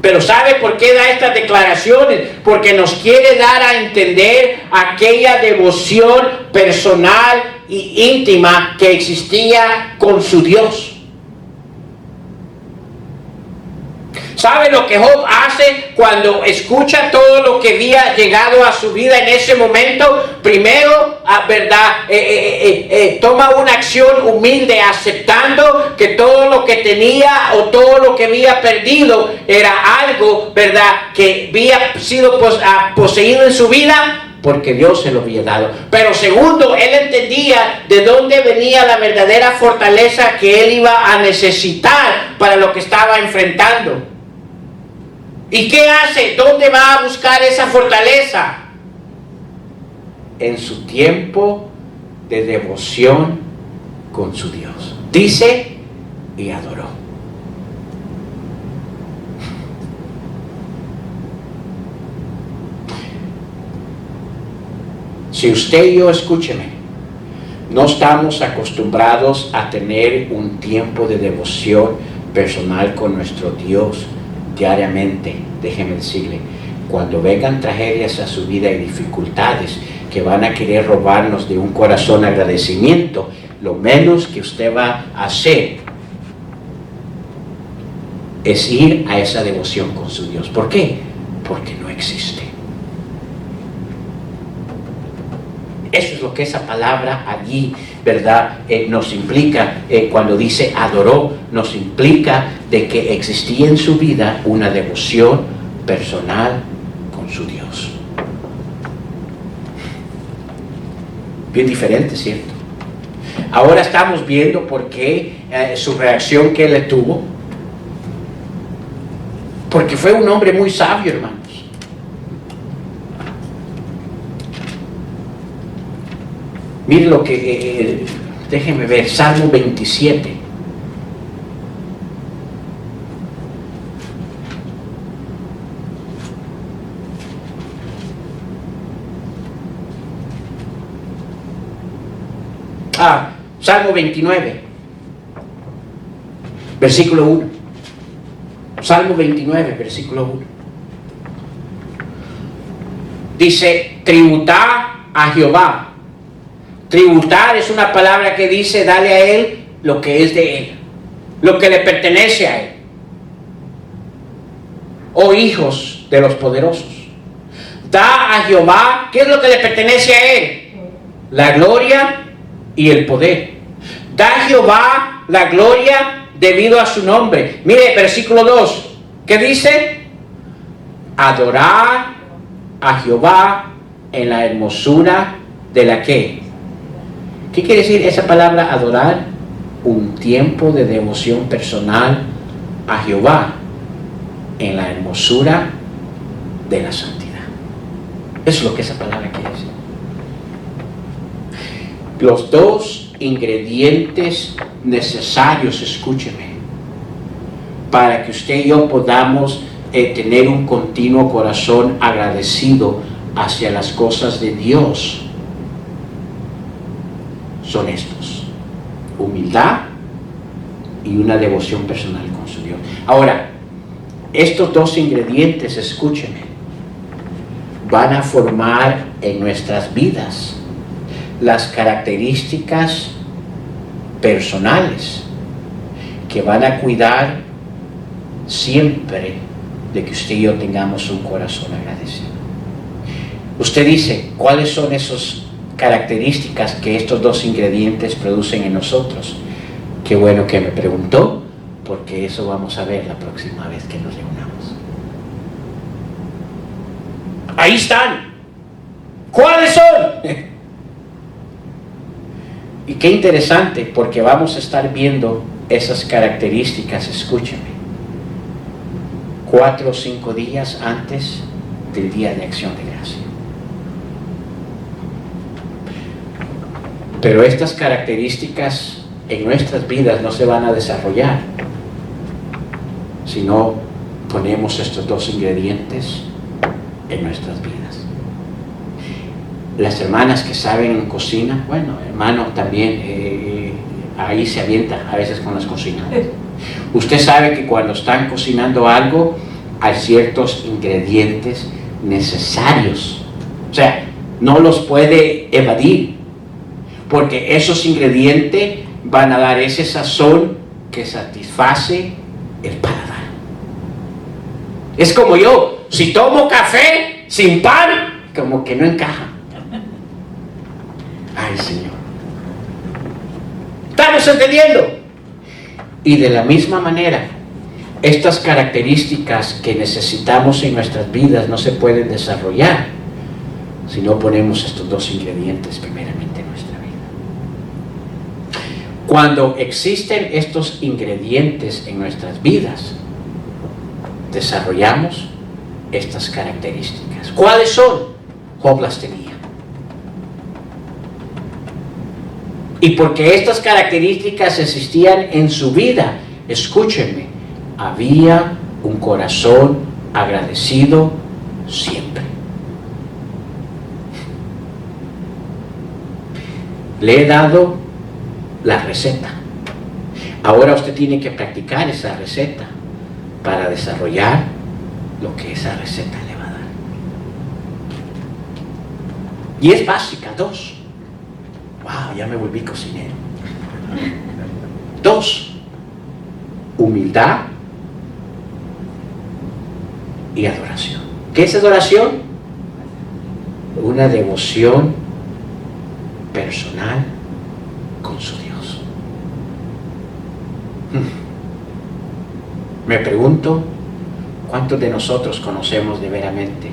Pero ¿sabe por qué da estas declaraciones? Porque nos quiere dar a entender aquella devoción personal y íntima que existía con su Dios. ¿Sabe lo que Job hace cuando escucha todo lo que había llegado a su vida en ese momento? Primero, ¿verdad? Toma una acción humilde, aceptando que todo lo que tenía o todo lo que había perdido era algo, ¿verdad?, que había sido poseído en su vida porque Dios se lo había dado. Pero segundo, él entendía de dónde venía la verdadera fortaleza que él iba a necesitar para lo que estaba enfrentando. ¿Y qué hace? ¿Dónde va a buscar esa fortaleza? En su tiempo de devoción con su Dios. Dice, y adoró. Si usted y yo, escúcheme, no estamos acostumbrados a tener un tiempo de devoción personal con nuestro Dios diariamente, déjeme decirle, cuando vengan tragedias a su vida y dificultades que van a querer robarnos de un corazón agradecimiento, lo menos que usted va a hacer es ir a esa devoción con su Dios. ¿Por qué? Porque no existe. Eso es lo que esa palabra allí, ¿verdad? Nos implica, cuando dice adoró, nos implica de que existía en su vida una devoción personal con su Dios. Bien diferente, ¿cierto? Ahora estamos viendo por qué su reacción que él tuvo. Porque fue un hombre muy sabio, hermanos. Mire lo que, déjenme ver, Salmo 27. Salmo 29, versículo 1. Salmo 29, versículo 1. Dice, tributar a Jehová. Tributar es una palabra que dice, dale a Él lo que es de Él, lo que le pertenece a Él. Oh hijos de los poderosos, da a Jehová, ¿qué es lo que le pertenece a Él? La gloria y el poder. Da a Jehová la gloria debido a su nombre. Mire, versículo 2, ¿qué dice? Adorar a Jehová en la hermosura de la que. ¿Qué quiere decir esa palabra adorar? Un tiempo de devoción personal a Jehová en la hermosura de la santidad. Eso es lo que esa palabra quiere decir. Los dos ingredientes necesarios, escúcheme, para que usted y yo podamos tener un continuo corazón agradecido hacia las cosas de Dios, son estos: humildad y una devoción personal con su Dios. Ahora, estos dos ingredientes, escúcheme, van a formar en nuestras vidas las características personales que van a cuidar siempre de que usted y yo tengamos un corazón agradecido. Usted dice, ¿cuáles son esas características que estos dos ingredientes producen en nosotros? Qué bueno que me preguntó, porque eso vamos a ver la próxima vez que nos reunamos. Ahí están. ¿Cuáles son? Y qué interesante, porque vamos a estar viendo esas características, escúcheme, 4 o 5 días antes del Día de Acción de Gracia. Pero estas características en nuestras vidas no se van a desarrollar si no ponemos estos dos ingredientes en nuestras vidas. Las hermanas que saben en cocina, bueno, hermano también, ahí se avienta a veces con las cocinas. Usted sabe que cuando están cocinando algo hay ciertos ingredientes necesarios, o sea, no los puede evadir, porque esos ingredientes van a dar ese sazón que satisface el paladar. Es como yo, si tomo café sin pan, como que no encaja. Ay, Señor. ¿Estamos entendiendo? Y de la misma manera, estas características que necesitamos en nuestras vidas no se pueden desarrollar si no ponemos estos dos ingredientes primeramente en nuestra vida. Cuando existen estos ingredientes en nuestras vidas, desarrollamos estas características. ¿Cuáles son? Job las tenía. Y porque estas características existían en su vida, escúchenme, había un corazón agradecido siempre. Le he dado la receta. Ahora usted tiene que practicar esa receta para desarrollar lo que esa receta le va a dar. Y es básica, 2. Wow, ya me volví cocinero. 2. Humildad y adoración. ¿Qué es adoración? Una devoción personal con su Dios. Me pregunto, ¿cuántos de nosotros conocemos de veramente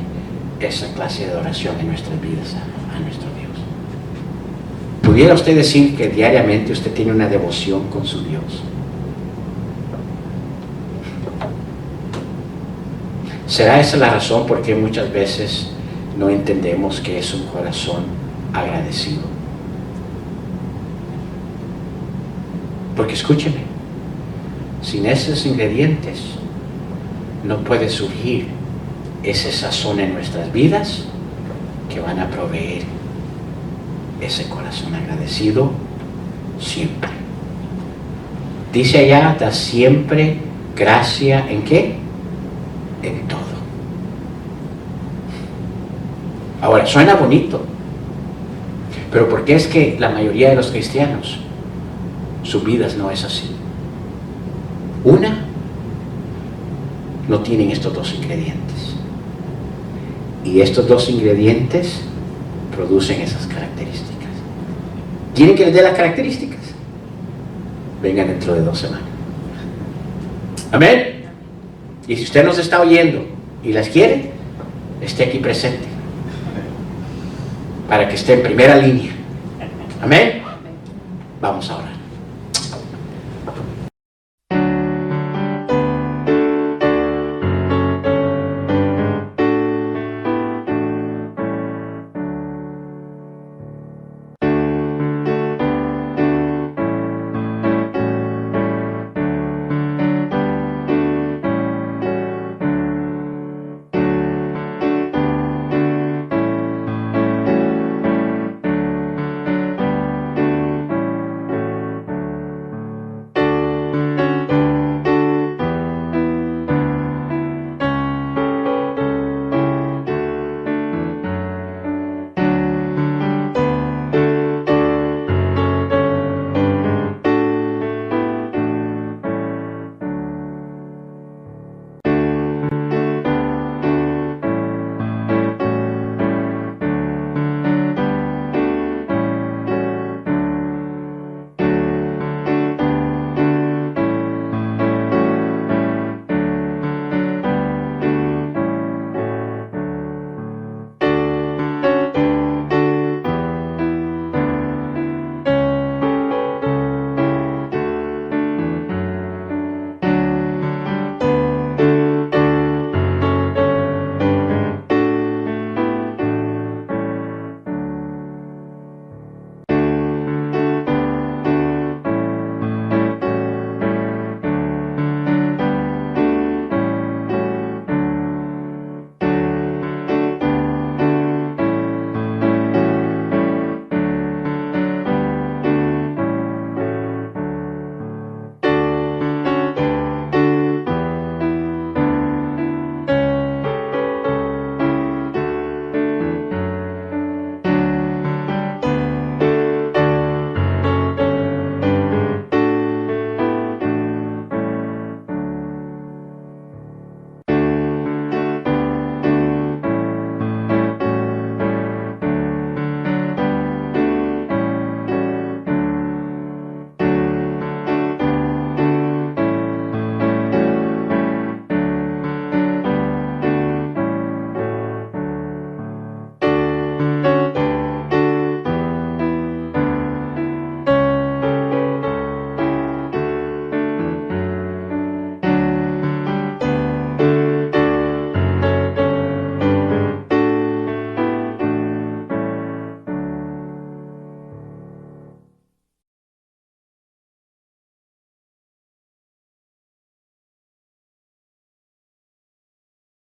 esa clase de adoración en nuestras vidas a nuestro Dios? ¿Pudiera usted decir que diariamente usted tiene una devoción con su Dios? ¿Será esa la razón por qué muchas veces no entendemos que es un corazón agradecido? Porque escúcheme, sin esos ingredientes no puede surgir ese sazón en nuestras vidas que van a proveer ese corazón agradecido siempre. Dice allá, da siempre gracia, ¿en qué? En todo. Ahora, suena bonito, pero ¿por qué es que la mayoría de los cristianos, sus vidas no es así? Una, no tienen estos 2 ingredientes. Y estos 2 ingredientes producen esas características. ¿Quieren que les dé las características? Vengan dentro de 2 semanas. Amén. Y si usted nos está oyendo y las quiere, esté aquí presente para que esté en primera línea. Amén. Vamos a orar.